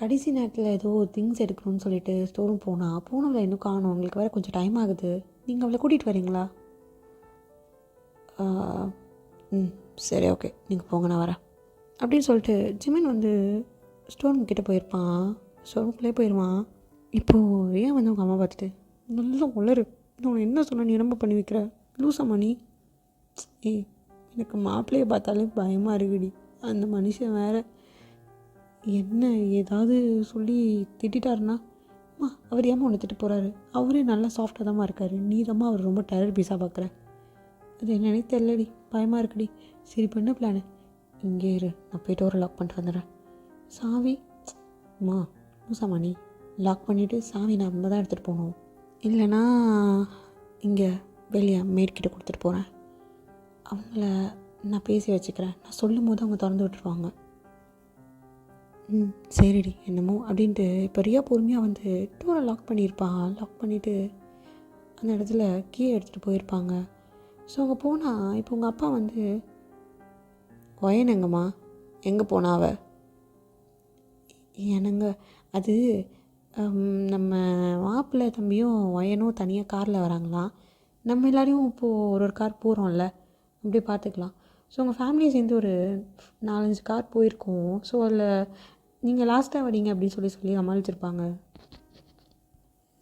கடைசி நேரத்தில் ஏதோ திங்ஸ் எடுக்கணும்னு சொல்லிட்டு ஸ்டோர் ரூம் போனவளை இன்னும் காணும். உங்களுக்கு வேறு கொஞ்சம் டைம் ஆகுது, நீங்கள் அவளை கூட்டிகிட்டு வரீங்களா? சரி ஓகே, நீங்கள் போங்க, நான் வரேன் அப்படின்னு சொல்லிட்டு ஜிமின் வந்து ஸ்டோர் ரூம் கிட்டே போயிருப்பான். ஸ்டோர் ரூம்குள்ளே போயிடுவான். இப்போது ஏன் வந்து அவங்க அம்மா பார்த்துட்டு, நல்லா உளரு, நான் என்ன சொன்ன, நீ ரொம்ப பண்ணி வைக்கிற, லூசாமா நீ? ஏய் எனக்கு மாப்பிள்ளையை பார்த்தாலே பயமாக இருக்குடி, அந்த மனுஷன் வேறு என்ன ஏதாவது சொல்லி திட்டாருன்னா, அம்மா அவர் ஏமா ஒன்று திட்டு போகிறாரு, அவரே நல்லா சாஃப்டாக தான்மா இருக்கார், நீ தான்மா அவர் ரொம்ப டெரர் பீஸாக பார்க்குற. அது என்னன்னே தெரியலடி, பயமாக இருக்குடி. சரி பண்ண பிளானு, இங்கே இரு, நான் போய்ட்டு ஒரு லாக் பண்ணிட்டு வந்துடுறேன். சாவி அம்மா லூசாமா நீ, லாக் பண்ணிவிட்டு சாவி நம்ம தான் எடுத்துகிட்டு போகணும், இல்லைனா இங்கே வெளியே மேட்கிட்ட கொடுத்துட்டு போகிறேன், அவங்கள நான் பேசி வச்சுக்கிறேன், நான் சொல்லும் போது அவங்க திறந்து விட்டுருவாங்க. சரிடி என்னமோ அப்படின்ட்டு இப்போ ரியா பொறுமையாக வந்து டோரை லாக் பண்ணியிருப்பான். லாக் பண்ணிவிட்டு அந்த இடத்துல கீ எடுத்துகிட்டு போயிருப்பாங்க. ஸோ அங்கே போனால் இப்போ உங்கள் அப்பா வந்து, ஒயனங்கம்மா எங்கே போனா அவ? என்னங்க அது நம்ம மாப்பிள்ளை தம்பியும் ஒயனும் தனியாக காரில் வராங்களாம், நம்ம எல்லோரையும் இப்போது ஒரு கார் போகிறோம்ல, அப்படி பார்த்துக்கலாம். ஸோ உங்கள் ஃபேமிலியை சேர்ந்து ஒரு 4-5 கார் போயிருக்கோம். ஸோ அதில் நீங்கள் லாஸ்ட்டாக வரீங்க அப்படின்னு சொல்லி சமாளிச்சிருப்பாங்க.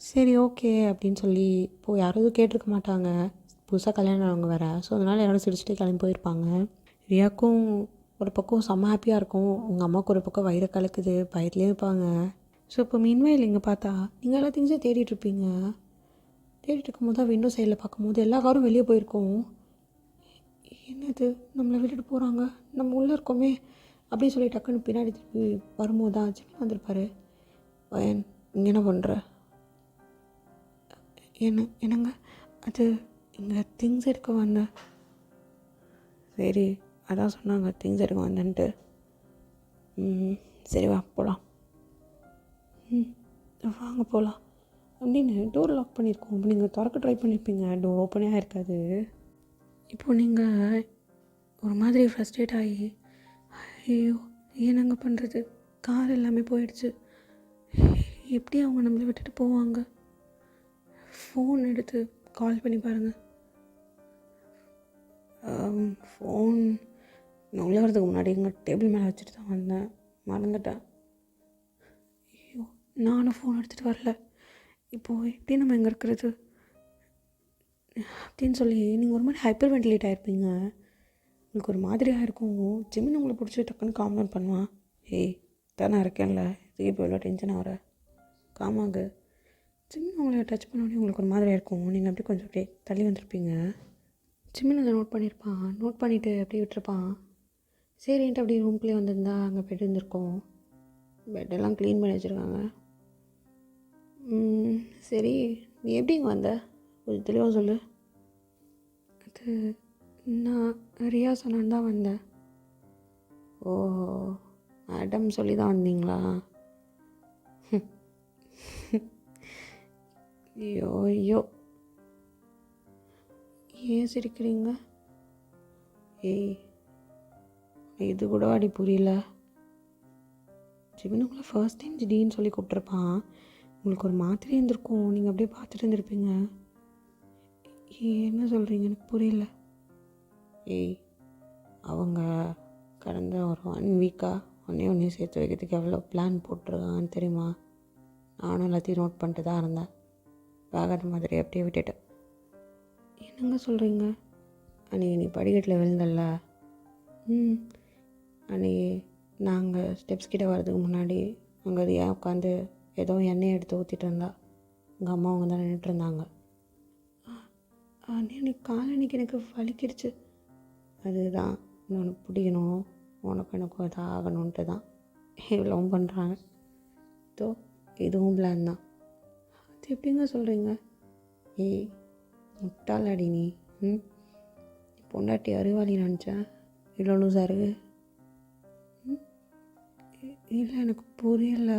சரி ஓகே அப்படின்னு சொல்லி இப்போது யாரும் எதுவும் கேட்டிருக்க மாட்டாங்க, புதுசாக கல்யாணம் ஆனவங்க வேறு. ஸோ அதனால் யாரும் சிரிச்சுட்டே கிளம்பி போயிருப்பாங்க. ரியாக்கும் ஒரு பக்கம் செம்ம ஹாப்பியாக இருக்கும், உங்கள் அம்மாவுக்கு ஒரு பக்கம் வயிறு கலக்குது, பயத்துலேயே இருப்பாங்க. ஸோ இப்போ மீன்வேல் இங்கே பார்த்தா நீங்கள் எல்லா திங்ஸும் தேடிட்டுருப்பீங்க. தேடிட்டு இருக்கும்போது தான் விண்டோ சைடில் பார்க்கும்போது எல்லா காரும் வெளியே போயிருக்கோம். என்னது நம்மளை விட்டுட்டு போகிறாங்க, நம்ம உள்ளே இருக்கோமே அப்படின்னு சொல்லி டக்குன்னு பின்னாடி திருப்பி வரும்போது தான் ஜிம்மி வந்திருப்பார். வயன் இங்கே என்ன பண்ணுற? என்னங்க அது இங்கே திங்ஸ் எடுக்க வந்தேன். சரி அதான் சொன்னாங்க திங்ஸ் எடுக்க வந்தேன்ட்டு. சரி வா போகலாம். வாங்க போகலாம் அப்படின்னு டோர் லாக் பண்ணியிருக்கோம். இப்போ நீங்கள் திறக்க ட்ரை பண்ணியிருப்பீங்க, டோர் ஓப்பனே ஆகிருக்காது. இப்போது நீங்கள் ஒரு மாதிரி ஃப்ரஸ்ட்ரேட் ஆகி, ஐயோ என்னங்க பண்ணுறது, கார் எல்லாமே போயிடுச்சு, எப்படி அவங்க நம்மளை விட்டுட்டு போவாங்க? ஃபோன் எடுத்து கால் பண்ணி பாருங்கள். ஃபோன் நான் உள்ளே வரதுக்கு முன்னாடி எங்கள் டேபிள் மேலே வச்சுட்டு தான் வந்தேன், மறந்துட்டேன். ஐயோ, நானும் ஃபோன் எடுத்துகிட்டு வரல. இப்போது எப்படி நம்ம எங்கே இருக்கிறது அப்படின்னு சொல்லி நீங்கள் ஒரு மாதிரி ஹைப்பர் வென்டிலேட் ஆகிருப்பீங்க. உங்களுக்கு ஒரு மாதிரியாக இருக்கும். ஜிமின் உங்களை பிடிச்சி டக்குன்னு காம் டவுன் பண்ணுவான். ஏய் தானே இருக்கேன்ல, இதுக்கு இப்போ எவ்வளோ டென்ஷன் ஆகிற, காமாகு. ஜிமின் உங்களை டச் பண்ணோடனே உங்களுக்கு ஒரு மாதிரியாக இருக்கும். நீங்கள் அப்படியே கொஞ்சம் அப்படியே தள்ளி வந்திருப்பீங்க. ஜிமின் அதை நோட் பண்ணியிருப்பான். நோட் பண்ணிவிட்டு அப்படியே விட்டுருப்பான். சரின்ட்டு அப்படியே ரூம்குள்ளே வந்திருந்தா அங்கே பெட் இருந்திருக்கும். பெட்டெல்லாம் க்ளீன் பண்ணி வச்சுருக்காங்க. சரி, நீ எப்படி இங்கே வந்த, கொஞ்சம் தெளிவாக சொல்லு. அது நான் ரியா சொன்னான்னு தான் வந்தேன். ஓ, மேடம் சொல்லி தான் வந்தீங்களா? ஐயோ ஐயோ, ஏன் சிரிக்கிறீங்க? ஏய், இது கூட அடி புரியல. ஜிமின் உங்களை ஃபர்ஸ்ட் டைம் திடீர்னு சொல்லி கூப்பிட்ருப்பான். உங்களுக்கு ஒரு மாதிரி இருந்திருக்கும். நீங்கள் அப்படியே பார்த்துட்டு இருந்திருப்பீங்க. என்ன சொல்கிறீங்க, எனக்கு புரியல. ஏய், அவங்க கடந்த ஒரு 1 வீக்காக ஒன்றையும் சேர்த்து வைக்கிறதுக்கு எவ்வளோ பிளான் போட்டிருக்காங்கன்னு தெரியுமா? நானும் எல்லாத்தையும் நோட் பண்ணிட்டு தான் இருந்தேன். வேகாத மாதிரி அப்படியே விட்டுட்டேன். என்னங்க சொல்கிறீங்க? அன்றைக்கி நீ படிக்கட்டில் விழுந்தல்ல, அன்றைக்கி நாங்கள் ஸ்டெப்ஸ் கிட்டே வர்றதுக்கு முன்னாடி அங்கே அது ஏன் உட்காந்து ஏதோ எண்ணெயை எடுத்து ஊற்றிட்டு இருந்தா. எங்கள் அம்மா அவங்க தான் நின்றுட்டு இருந்தாங்க. அன்றைக்கி காலனிக்கு எனக்கு வலிக்கிடுச்சு. அதுதான் உனக்கு பிடிக்கணும், உனக்கு எனக்கும் அது ஆகணுன்ட்டு தான் இவ்வளவும் பண்ணுறாங்க. தோ இதுவும் பிளான் தான். அது எப்படிங்க சொல்கிறீங்க? ஏய் முட்டாளடி நீ. பொண்டாட்டி அறிவாளி நினச்சேன், இவ்வளோ லூஸாக இருக்கு. இல்லை, எனக்கு புரியலை.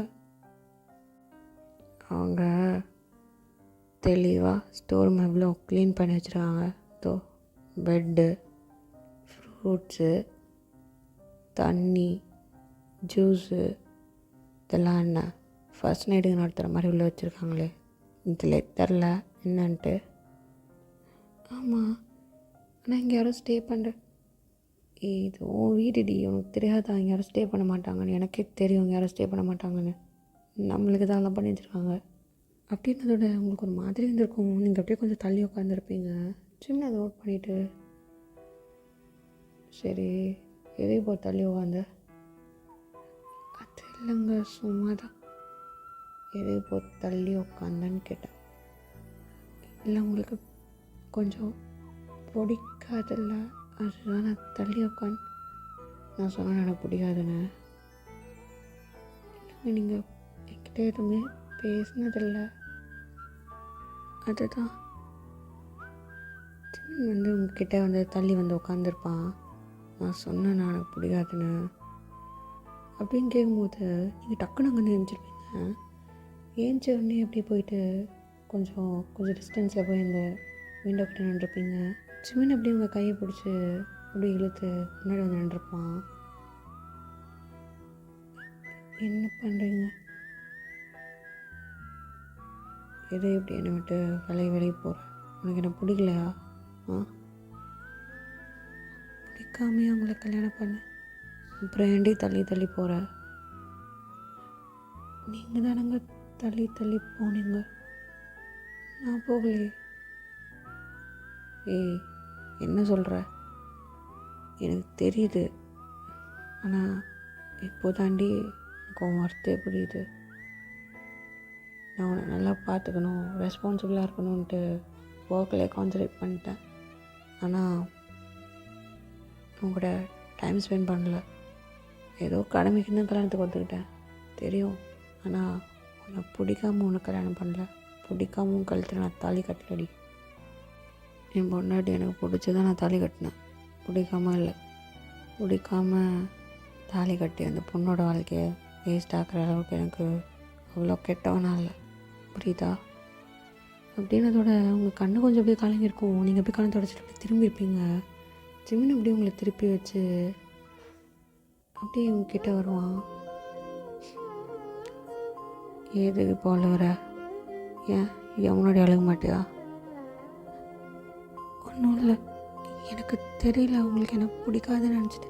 அவங்க தெளிவாக ஸ்டோர் ரூம் எவ்வளோ க்ளீன் பண்ணி வச்சுருக்காங்க. தோ பெட்டு, ஃப்ரூட்ஸு, தண்ணி, ஜூஸு, இதெல்லாம் என்ன ஃபர்ஸ்ட் நைட்டுக்கு நடத்துகிற மாதிரி உள்ளே வச்சுருக்காங்களே. இதில் தெரில என்னன்ட்டு. ஆமாம், ஆனால் இங்கே யாரும் ஸ்டே பண்ணுற. இது உன் வீடுடி, உனக்கு தெரியாதா இங்கே யாரும் ஸ்டே பண்ண மாட்டாங்கன்னு? எனக்கே தெரியும் இங்கே யாரும் ஸ்டே பண்ண மாட்டாங்கன்னு. நம்மளுக்கு தான் எல்லாம் பண்ணி வச்சுருக்காங்க. அப்படின்றதோட உங்களுக்கு ஒரு மாதிரி இருந்திருக்கும். நீங்கள் அப்படியே கொஞ்சம் தள்ளி உட்காந்துருப்பீங்க. சின்ன அதை நோட் பண்ணிவிட்டு, சரி எதையும் இப்போ தள்ளி உட்காந்த? அது இல்லைங்க, சும்மா தான். எதையும் இப்போ தள்ளி உட்காந்தன்னு கேட்டேன். இல்லை, உங்களுக்கு கொஞ்சம் பிடிக்காதில்ல, அதுதான் நான் தள்ளி உட்காந்து. நான் சொன்னேன் எனக்கு பிடிக்காதுன்னு. இல்லைங்க, நீங்கள் என்கிட்ட எதுவுமே பேசினதில்லை, அதுதான். ஜிமின் உங்ககிட்ட தள்ளி உட்காந்துருப்பான். நான் சொன்னேன் நான் எனக்கு பிடிக்காதுன்னு அப்படின்னு கேட்கும்போது நீங்கள் டக்குன்னு அங்கே எழுந்திருப்பீங்க. ஏஞ்சி உடனே அப்படியே போயிட்டு கொஞ்சம் டிஸ்டன்ஸில் போய் இந்த விண்டோ கிட்ட நின்றுருப்பீங்க. ஜிமின் அப்படி உங்கள் கையை பிடிச்சி அப்படி இழுத்து முன்னாடி நின்றுருப்பான். என்ன பண்ணுறீங்க? எது எப்படி என்னை விட்டு வெளியே போகிற? உனக்கு என்ன பிடிக்கலையா? பிடிக்காமே அவங்கள கல்யாணம் பண்ண, அப்புறம் ஏண்டி தள்ளி போகிற? நீங்கள் தானங்க தள்ளி போனீங்க, நான் போகலையே. ஏய், என்ன சொல்கிற? எனக்கு தெரியுது, ஆனால் இப்போதாண்டி எனக்கு உன் வார்த்தை புரியுது. நான் உன்னை நல்லா பார்த்துக்கணும், ரெஸ்பான்சிபிளாக இருக்கணுன்ட்டு ஒர்க்கில் கான்சன்ட்ரேட் பண்ணிட்டேன். ஆனால் உங்களோட டைம் ஸ்பெண்ட் பண்ணல. ஏதோ கடமைக்குன்னு கல்யாணத்துக்கு வந்துக்கிட்டேன் தெரியும். ஆனால் உன்னை பிடிக்காமல் உன்னை கல்யாணம் பண்ணல, பிடிக்காமல் கழுத்தில் நான் தாலி கட்டலடி. என் பொண்டாட்டி எனக்கு பிடிச்சதான் நான் தாலி கட்டினேன், பிடிக்காமல் இல்லை. பிடிக்காமல் தாலி கட்டி அந்த பொண்ணோட வாழ்க்கையை வேஸ்ட் ஆக்குற அளவுக்கு எனக்கு அவ்வளோ கெட்டவனா இல்லை, புரியுதா? அப்படின்னதோட உங்கள் கண்ணு கொஞ்சம் அப்படியே கலங்கியிருக்கும். நீங்கள் அப்படியே கண்ணை தொடச்சிட்டு அப்படியே திரும்பியிருப்பீங்க. ஜிமின் அப்படியே உங்களை திருப்பி வச்சு அப்படியே உங்ககிட்ட வருவான். எதுக்கு இப்போ அழுகுற? ஏன் முன்னாடி அழுக மாட்டியா? ஒன்றும் இல்லை, எனக்கு தெரியல, உங்களுக்கு எனக்கு பிடிக்காதுன்னு நினச்சிட்டு.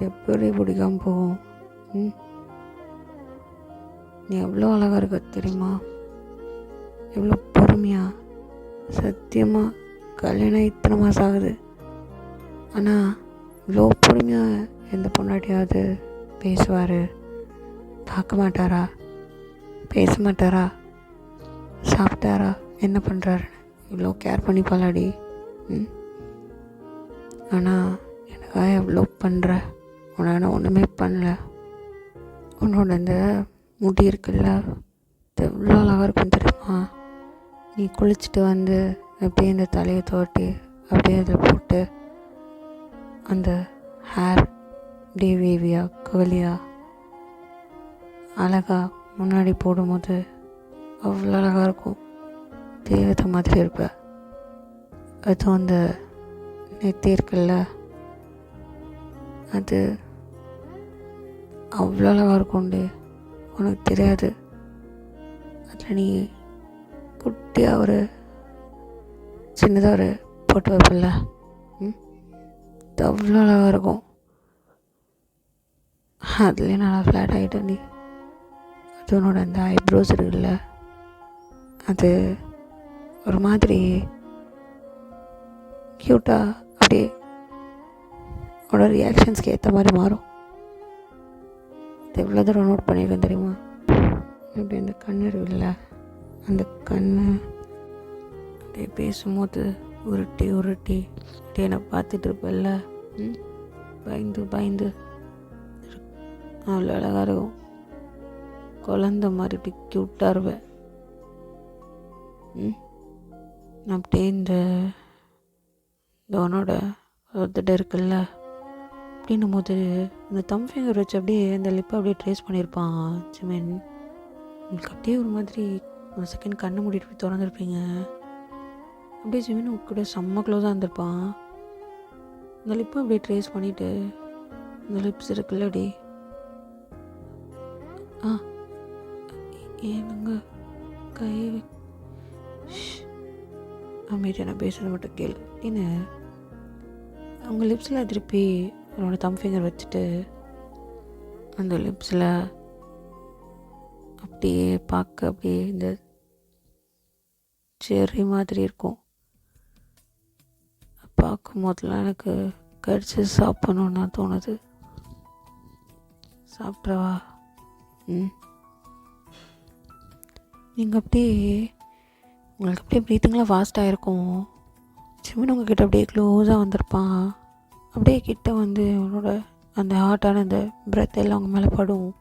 எப்படி பிடிக்காம போகும்? நீ எவ்வளோ அழகாக இருக்க தெரியுமா? எவ்வளோ பொறுமையாக. சத்தியமாக கல்யாணம் இத்தனை மாதம் ஆகுது, ஆனால் இவ்வளோ பொறுமையாக எந்த பொண்டாட்டியாவது பேசுவார்? பார்க்க மாட்டாரா? பேச மாட்டாரா? சாப்பிட்டாரா? என்ன பண்ணுறாரு? இவ்வளோ கேர் பண்ணி பழாடி. ஆனால் எனக்காக எவ்வளோ பண்ணுற? உனக்கு நான் ஒன்றுமே பண்ணல. உன்னோட இந்த முடி இருக்குல்ல, இது எவ்வளோ அழகாக இருக்கும் தெரியுமா? நீ குளிச்சுட்டு வந்து அப்படியே இந்த தலையை தோட்டி அப்படியே அதில் போட்டு அந்த ஹேர் அப்படியே வேவியா கவலியா அழகா முன்னாடி போடும்போது அவ்வளோ அழகாக இருக்கும். தேவதை மாதிரி இருப்ப. அதுவும் அந்த நெத்தி இருக்குல்ல, அது அவ்வளோ அழகாக இருக்கும்ண்டு உனக்கு தெரியாது. அதில் நீ குட்டியாக ஒரு சின்னதாக ஒரு போட்டு வைப்பில்ல, அது அவ்வளோ அழகாக இருக்கும். அதுலேயே நல்லா ஃப்ளாட் ஆகிட்டேன். நீ அது உன்னோட அந்த ஐப்ரோஸ் இருக்குல்ல, அது ஒரு மாதிரி க்யூட்டாக அப்படியே உன்னோட ரியாக்ஷன்ஸ்க்கு ஏற்ற மாதிரி மாறும். அது எவ்வளோ தூரம் நோட் பண்ணியிருக்கேன் தெரியுமா? இப்படி அந்த கண் இருக்குல்ல, அந்த கண் அப்படியே பேசும்போது உருட்டி உருட்டி அப்படியே என்னை பார்த்துட்டு இருப்பேல்ல, பயந்து பயந்து அவ்வளோ அழகாக இருக்கும். குழந்த மாதிரி இப்படி க்யூட்டாக இருப்பேன். அப்படியே இந்த உன்னோட ஒருத்தட்ட இருக்குல்ல அப்படின்னும் போது இந்த தம் ஃபிங்கர் வச்சு அப்படியே அந்த லிப்பை அப்படியே ட்ரேஸ் பண்ணியிருப்பான் ஜிமின். உங்களுக்கு அப்படியே ஒரு மாதிரி ஒரு செகண்ட் கண்ணை மூடிட்டு போய் திறந்துருப்பீங்க. அப்படியே ஜிமின் உங்க கூட செம்ம க்ளோஸாக இருந்திருப்பான். இந்த லிப்பை அப்படியே ட்ரேஸ் பண்ணிவிட்டு இந்த லிப்ஸ் இருக்குல்ல அப்படி ஏனுங்க கை அமைதியாக நான் பேசுகிறது மட்டும் கேளு அப்படின்னு அவங்க லிப்ஸில் திருப்பி அவனோட தம் ஃபிங்கர் வச்சுட்டு அந்த லிப்ஸில் அப்படியே பார்க்க அப்படியே இந்த செர்ரி மாதிரி இருக்கும். பார்க்கும் போதெல்லாம் எனக்கு கடிச்சு சாப்பிடணுன்னு தான் தோணுது. சாப்பிட்றவா? நீங்கள் அப்படியே உங்களுக்கு அப்படியே ப்ரீத்திங்லாம் ஃபாஸ்ட்டாக இருக்கும். சிவன் உங்ககிட்ட அப்படியே க்ளோஸாக வந்திருப்பான். அப்படியே கிட்ட வந்து அவனோட அந்த ஹார்ட்டான அந்த பிரெத் எல்லாம் அவங்க மேலே படும்.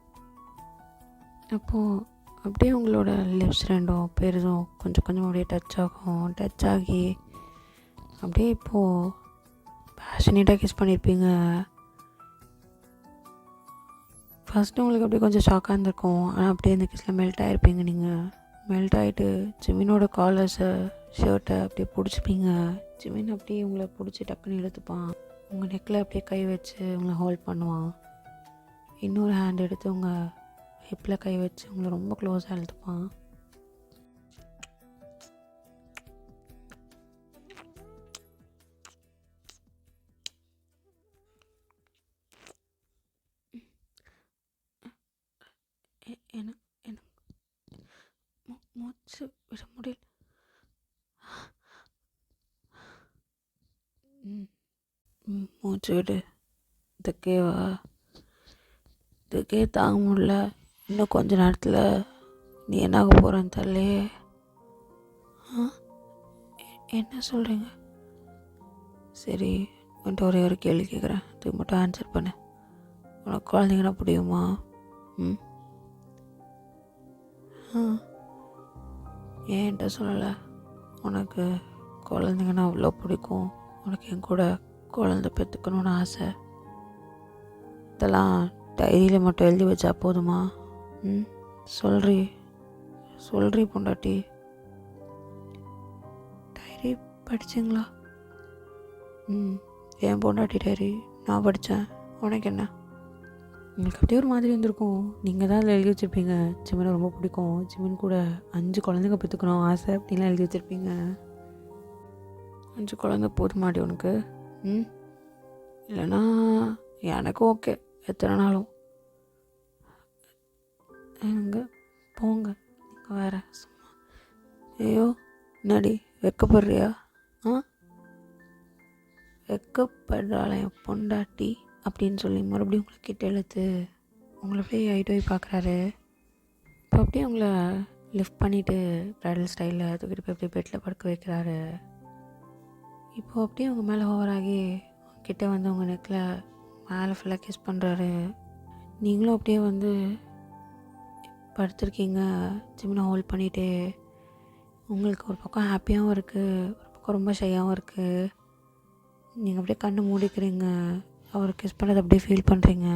அப்போது அப்படியே உங்களோட லிப்ஸ் ரெண்டும் பெருதும் கொஞ்சம் கொஞ்சம் அப்படியே டச் ஆகும். டச் ஆகி அப்படியே இப்போது பேஷனேட்டாக கிஸ் பண்ணியிருப்பீங்க. ஃபஸ்ட்டு உங்களுக்கு அப்படியே கொஞ்சம் ஷாக்காக இருந்திருக்கும். ஆனால் அப்படியே இந்த கிஸில் மெல்ட் ஆகிருப்பீங்க. நீங்கள் மெல்ட் ஆகிட்டு ஜிமினோட காலர்ஸை ஷர்ட்டை அப்படியே பிடிச்சிப்பீங்க. ஜிமின் அப்படியே உங்களை பிடிச்சி டக்குன்னு இழுத்துப்பான். உங்கள் நெக்கில் அப்படியே கை வச்சு உங்களை ஹோல்ட் பண்ணுவான். இன்னொரு ஹேண்ட் எடுத்து உங்கள் ஹிப்பில் கை வச்சு உங்களை ரொம்ப க்ளோஸாக இழுத்துப்பான். மூச்சு விட முடியல. மூச்சு விடு. இதுக்கேவா? இதுக்கே தாங்க முடியல. இன்னும் கொஞ்ச நேரத்தில் நீ என்னாக போகிறேன்னு தெரியலையே. என்ன சொல்கிறீங்க? சரி, உன்ட்டு ஒரே ஒரு கேள்வி கேட்குறேன், அதுக்கு மட்டும் ஆன்சர் பண்ணு. உனக்கு குழந்தைங்கன்னா பிடிக்குமா? ஏன்ட்ட சொல்லலை? உனக்கு குழந்தைங்கன்னா அவ்வளோ பிடிக்கும். உனக்கு என் கூட குழந்தை பெற்றுக்கணுன்னு ஆசை. இதெல்லாம் டைரியில் மட்டும் எழுதி வச்சா போதுமா? சொல்றி பொண்டாட்டி. டைரி படிச்சிங்களா? என் பொண்டாட்டி டைரி நான் படித்தேன். உனக்கு என்ன? உங்களுக்கு அப்படியே ஒரு மாதிரி வந்திருக்கும். நீங்கள் தான் அதில் எழுதி வச்சுருப்பீங்க, ஜிமினை ரொம்ப பிடிக்கும், ஜிமின் கூட 5 குழந்தைங்க பெற்றுக்கணும் ஆசை அப்படின்லாம் எழுதி வச்சுருப்பீங்க. 5 குழந்தை போதுமாடி உனக்கு? இல்லைனா எனக்கு ஓகே, எத்தனை நாளும். எங்க போங்க நீங்கள் வேறு சும்மா. ஐயோ என்னடி வெக்கப்படுறியா? வெக்கப்படுறாளே என் பொண்டாட்டி அப்படின்னு சொல்லி மறுபடியும் உங்களை கிட்ட இழுத்து உங்களை அப்படியே ஐட்டோய் பார்க்குறாரு. இப்போ அப்படியே உங்களை லிஃப்ட் பண்ணிவிட்டு ப்ரைடல் ஸ்டைலில் தூக்கிட்டு போய் அப்படியே பெட்டில் படுக்க வைக்கிறாரு. இப்போது அப்படியே உங்கள் மேலே ஓவராகி கிட்டே வந்து உங்கள் நெக்கில் மேலே ஃபுல்லாக கிஸ் பண்ணுறாரு. நீங்களும் அப்படியே வந்து படுத்துருக்கீங்க, ஜிமினை ஹோல்ட் பண்ணிவிட்டு. உங்களுக்கு ஒரு பக்கம் ஹாப்பியாகவும் இருக்குது, ஒரு பக்கம் ரொம்ப ஷையாகவும் இருக்குது. நீங்கள் அப்படியே கண்ணு மூடிக்கிறீங்க, அவர் கிஸ் பண்ணுறது அப்படியே ஃபீல் பண்ணுறீங்க.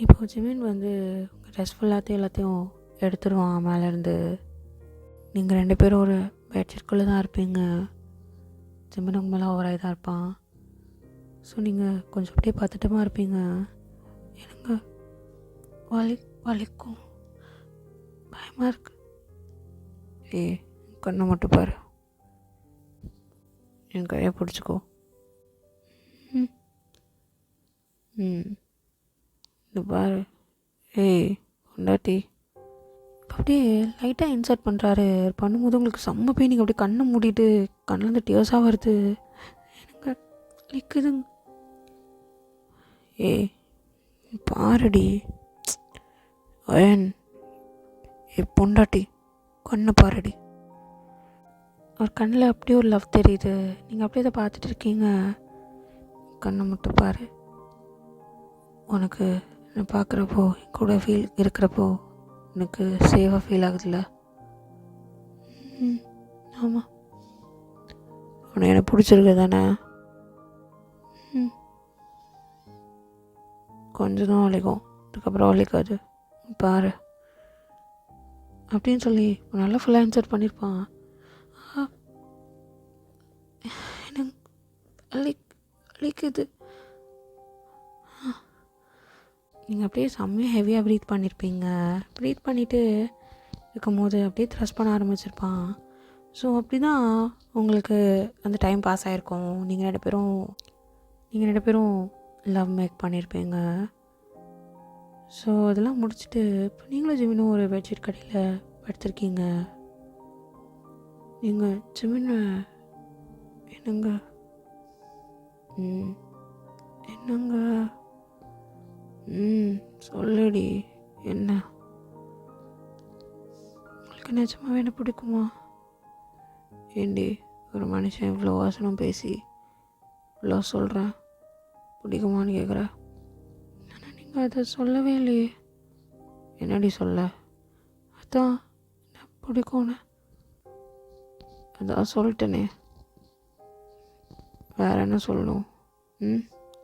இப்போது ஜிமின் வந்து உங்கள் ட்ரெஸ் எல்லாத்தையும் எடுத்துருவான் மேலேருந்து. நீங்கள் 2 பேரும் ஒரு பெட்ஷீட்குள்ளே தான் இருப்பீங்க. ஜிமின் உங்கள் மேலே ஓவராகி தான் இருப்பான். ஸோ நீங்கள் கொஞ்சம் அப்படியே பதட்டமாக இருப்பீங்க. எனக்கு வலிக்கும், பயமாக இருக்கு. கண்ணை மட்டும் பாரு, என் கையை பிடிச்சிக்கோ. இது பாரு. பொண்டாட்டி அப்படியே லைட்டாக இன்சர்ட் பண்ணுறாரு. பண்ணும்போது உங்களுக்கு செம்ம பெயின். நீங்கள் அப்படியே கண்ணை மூடிட்டு கண்ணிலேருந்து டியர்ஸாக வருது. எனக்கு லிக்குதுங்க. பாருடி பொண்டாட்டி, கண்ணை பாருடி. அவர் கண்ணில் அப்படியே ஒரு லவ் தெரியுது. நீங்கள் அப்படியே அதை பார்த்துட்டு இருக்கீங்க. கண்ணை மட்டும் பாரு. உனக்கு நான் பார்க்குறப்போ கூட ஃபீல் இருக்கிறப்போ எனக்கு சேஃபாக ஃபீல் ஆகுதுல்ல? ஆமாம். உனக்கு எனக்கு பிடிச்சிருக்கு தானே? கொஞ்சம் தான் வலிக்கும், அதுக்கப்புறம் வலிக்காது, பாரு அப்படின்னு சொல்லி நல்லா ஃபுல்லாக இன்சர்ட் பண்ணியிருப்பான். எனக்கு வலிக்குது. நீங்கள் அப்படியே செம்மையாக ஹெவியாக ப்ரீத் பண்ணியிருப்பீங்க. ப்ரீத் பண்ணிவிட்டு இருக்கும்போது அப்படியே த்ரஸ் பண்ண ஆரம்பிச்சிருப்பான். ஸோ அப்படி தான் உங்களுக்கு அந்த டைம் பாஸ் ஆகிருக்கும். நீங்கள் ரெண்டு பேரும் லவ் மேக் பண்ணியிருப்பீங்க. ஸோ அதெல்லாம் முடிச்சுட்டு இப்போ நீங்களும் ஜிமினும் ஒரு பெட்ஷீட் கடையில் படுத்திருக்கீங்க. நீங்கள் ஜிமினை என்னங்க சொல்லுடி, என்ன உங்களுக்கு நிஜமாவே என்ன பிடிக்குமா? ஏண்டி ஒரு மனுஷன் இவ்வளோ வாசனம் பேசி இவ்வளோ சொல்கிறேன், பிடிக்குமான்னு கேட்குற? ஆனால் நீங்கள் அதை சொல்லவே இல்லையே. என்னடி சொல்ல? அதான் என்ன பிடிக்கும்னு அதான் சொல்லிட்டேனே, வேற என்ன சொல்லணும்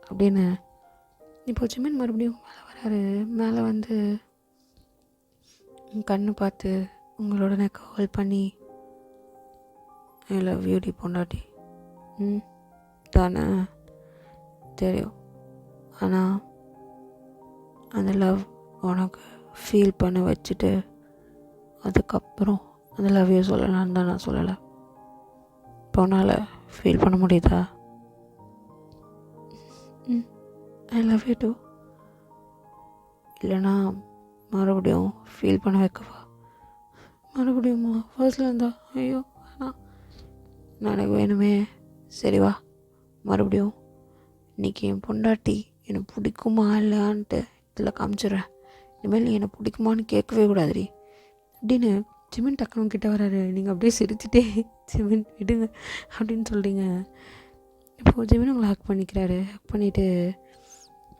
அப்படின்னு. இப்போ ஜிமின் மறுபடியும் மேலே வராரு. மேலே வந்து கண்ணு பார்த்து உங்களோட நெக்கை ஹோல்ட் பண்ணி ஐ லவ் யூ டி பொண்டாட்டி தானே தெரியும். ஆனால் அந்த லவ் உனக்கு ஃபீல் பண்ண வச்சுட்டு அதுக்கப்புறம் அந்த லவ் யூ சொல்லலான்னு தான் நான் சொல்லலை. இப்போ உன்னால் ஃபீல் பண்ண முடியுதா? I love you too. இல்லைனா மறுபடியும் ஃபீல் பண்ண வைக்கவா? மறுபடியுமா? ஃபர்ஸ்டில் இருந்தா ஐயோ வேணாம், நான் எனக்கு வேணுமே. சரி வா, மறுபடியும் இன்றைக்கி என் பொண்டாட்டி என்னை பிடிக்குமா இல்லையான்ட்டு இதில் காமிச்சிடுறேன். இனிமேல் நீ என்னை பிடிக்குமான்னு கேட்கவே கூடாதுடி அப்படின்னு ஜிமின் டக்குனு கிட்டே வராரு. நீங்கள் அப்படியே சிரிச்சுட்டே ஜிமின் விடுங்க அப்படின்னு சொல்கிறீங்க. இப்போது ஜிமின் உங்களை ஹக் பண்ணிக்கிறாரு. ஹக் பண்ணிவிட்டு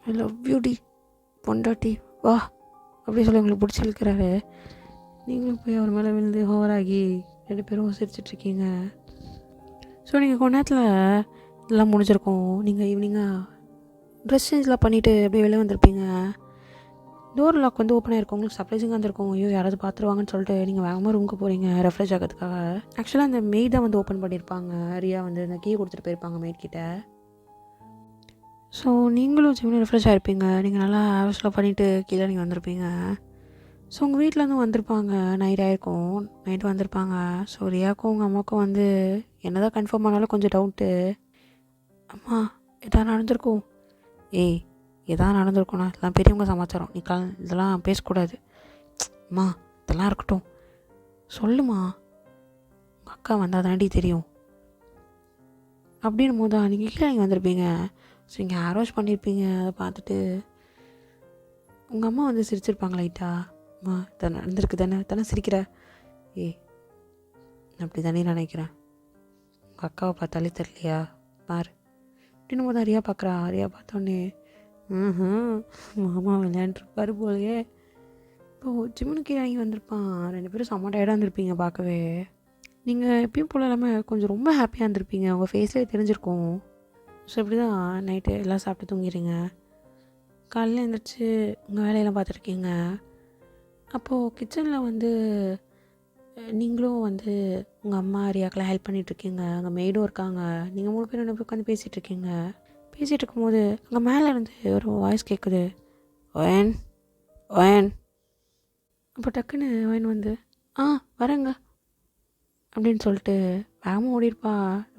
ஐ லவ் யூ டி பொண்டாட்டி வா அப்படி சொல்லி உங்களுக்கு பிடிச்சி இழுக்கிறாரு. நீங்களும் போய் அவர் மேலே விழுந்து ஓவராகி 2 பேரும் சிரிச்சிட்ருக்கீங்க. ஸோ நீங்கள் கொஞ்ச நேரத்தில் இதெல்லாம் முடிஞ்சிருக்கும். நீங்கள் ஈவினிங்காக ட்ரெஸ் சேஞ்செலாம் பண்ணிவிட்டு அப்படியே வெளியே வந்திருப்பீங்க. டோர் லாக் வந்து ஓப்பன் ஆகிருக்கும். உங்களுக்கு சர்ப்ரைசிங்காக இருந்திருக்கும். ஐயோ யாராவது பார்த்துருவாங்கன்னு சொல்லிட்டு நீங்கள் வேகமாக ரூமுக்கு போகிறீங்க ரெஃப்ரெஷ் ஆகிறதுக்காக. ஆக்சுவலாக அந்த மெய்ட் தான் வந்து ஓப்பன் பண்ணியிருப்பாங்க. ரியா வந்து அந்த கீ கொடுத்துட்டு போயிருப்பாங்க மெய்ட் கிட்ட. ஸோ நீங்களும் ஜிம்மில் ரிஃப்ரெஷ் ஆகிருப்பீங்க. நீங்கள் நல்லா ஹேர்ஸ்லாம் பண்ணிவிட்டு கீழே நீங்கள் வந்திருப்பீங்க. ஸோ உங்கள் வீட்டிலேருந்து வந்திருப்பாங்க. நைட் ஆகிருக்கும். நைட்டு வந்திருப்பாங்க. ஸோ ரியாக்கும் உங்கள் அம்மாவுக்கும் வந்து என்ன தான் கன்ஃபார்ம் ஆனாலும் கொஞ்சம் டவுட்டு. அம்மா எதாவது நடந்திருக்கும். ஏய் எதா நடந்திருக்கும்ண்ணா, இதெல்லாம் பெரியவங்க சமாச்சாரம், நீ இதெல்லாம் பேசக்கூடாது. அம்மா இதெல்லாம் இருக்கட்டும், சொல்லுமா, உங்கள் அக்கா வந்தால் தாண்டி தெரியும். அப்படின்னும் போது நீங்கள் கீழே நீங்கள் வந்திருப்பீங்க. ஸோ நீங்கள் ஹேர் வாஷ் பண்ணியிருப்பீங்க. அதை பார்த்துட்டு உங்கள் அம்மா வந்து சிரிச்சிருப்பாங்க லைட்டா. அம்மா இதை நடந்திருக்கு தானே சிரிக்கிற. ஏய் அப்படி தானே நினைக்கிறேன், உங்கள் அக்காவை பார்த்தாலே தெரியலையா பாரு அப்படின்னும் போது அரியா பார்க்குறா. அரியா பார்த்தோன்னே மாமா விளையாண்டுருப்பாரு போலையே. இப்போது ஜிம்முக்கு இறங்கி வந்திருப்பான். 2 பேரும் செம்ம டயர்டாக இருந்திருப்பீங்க பார்க்கவே. நீங்கள் எப்பயும் போல் இல்லாமல் கொஞ்சம் ரொம்ப ஹாப்பியாக இருந்திருப்பீங்க. உங்கள் ஃபேஸ்லேயே தெரிஞ்சிருக்கும். ஸோ இப்படி தான் நைட்டு எல்லாம் சாப்பிட்டு தூங்கிடுங்க. காலையில் எழுந்திரிச்சு உங்கள் வேலையெல்லாம் பார்த்துருக்கீங்க. அப்போது கிச்சனில் வந்து நீங்களும் வந்து உங்கள் அம்மா அரியாக்கெல்லாம் ஹெல்ப் பண்ணிகிட்ருக்கீங்க. அங்கே மெய்டும் இருக்காங்க. நீங்கள் 3 பேரும் உட்காந்து பேசிகிட்ருக்கீங்க. பேசிகிட்டு இருக்கும்போது அங்கே மேலே இருந்து ஒரு வாய்ஸ் கேட்குது, ஒயன் ஒயன். அப்போ டக்குன்னு ஒயன் வந்து வரேங்க அப்படின்னு சொல்லிட்டு வேகமாக ஓடிருப்பா.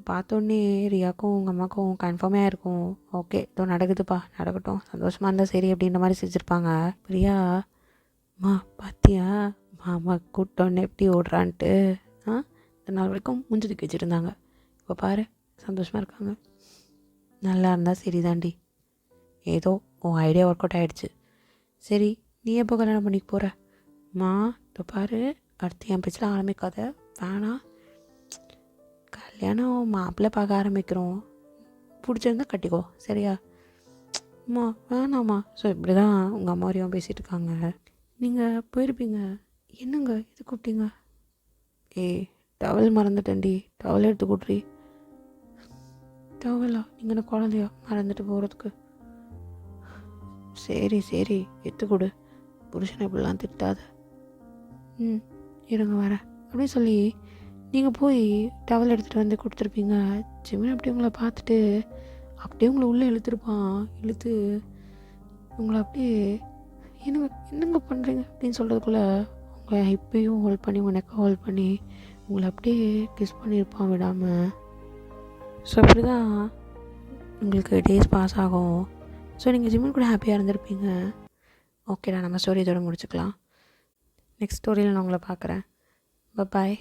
பார்த்தோன்னே ரியாக்கும் உங்கள் அம்மாவுக்கும் கன்ஃபார்மே ஆயிருக்கும். ஓகே இதோ நடக்குதுப்பா, நடக்கட்டும், சந்தோஷமாக இருந்தால் சரி அப்படின்ற மாதிரி செஞ்சுருப்பாங்க. ரியா அம்மா பாத்தியா மாமா கூப்பிட்டோன்னே எப்படி ஓடுறான்ட்டு. இந்த நாள் வரைக்கும் மூஞ்சி தூக்கி வச்சுருந்தாங்க. இப்போ பாரு சந்தோஷமாக இருக்காங்க. நல்லா இருந்தால் சரி தாண்டி. ஏதோ உன் ஐடியா ஒர்க் அவுட் ஆகிடுச்சு. சரி நீ எப்போ கல்யாணம் பண்ணிக்க போகிற? அம்மா இப்போ பாரு, அடுத்து என் பேச்சில் ஆரம்பிக்காத, வேணாம். கல்யாணம் மாப்பிள்ளை பார்க்க ஆரம்பிக்கிறோம், பிடிச்சிருந்தா கட்டிக்கோ சரியா? அம்மா வேணாம்மா. ஸோ இப்படி தான் உங்கள் அம்மா வரையும் பேசிகிட்டு இருக்காங்க. நீங்கள் போயிருப்பீங்க. என்னங்க இது கூப்பிட்டீங்க? ஏய் டவல் மறந்துட்டேன்டி, டவல் எடுத்து கூட்டுறி. டவலா? நீங்கள் என்ன குழந்தையா மறந்துட்டு போகிறதுக்கு? சரி சரி எடுத்து கொடு, புருஷனை இப்படிலாம் திட்டாத. இருங்க வரேன் அப்படின்னு சொல்லி நீங்கள் போய் டவல் எடுத்துகிட்டு வந்து கொடுத்துருப்பீங்க. ஜிமின் அப்படி உங்களை பார்த்துட்டு அப்படியே உங்களை உள்ளே இழுத்துருப்பான். இழுத்து உங்களை அப்படியே என்னங்க பண்ணுறீங்க அப்படின்னு சொல்கிறதுக்குள்ளே உங்களை இப்பயும் ஹோல்ட் பண்ணி உங்கள் நெக்கை ஹோல்ட் பண்ணி உங்களை அப்படியே கிஸ் பண்ணியிருப்பான் விடாமல். ஸோ அப்படி தான் உங்களுக்கு டேஸ் பாஸ் ஆகும். ஸோ நீங்கள் ஜிம்மின் கூட ஹாப்பியாக இருந்திருப்பீங்க. ஓகேடா, நம்ம ஸ்டோரி இதோட முடிச்சுக்கலாம். நெக்ஸ்ட் ஸ்டோரியில் நான் உங்களை பார்க்குறேன். பாய்.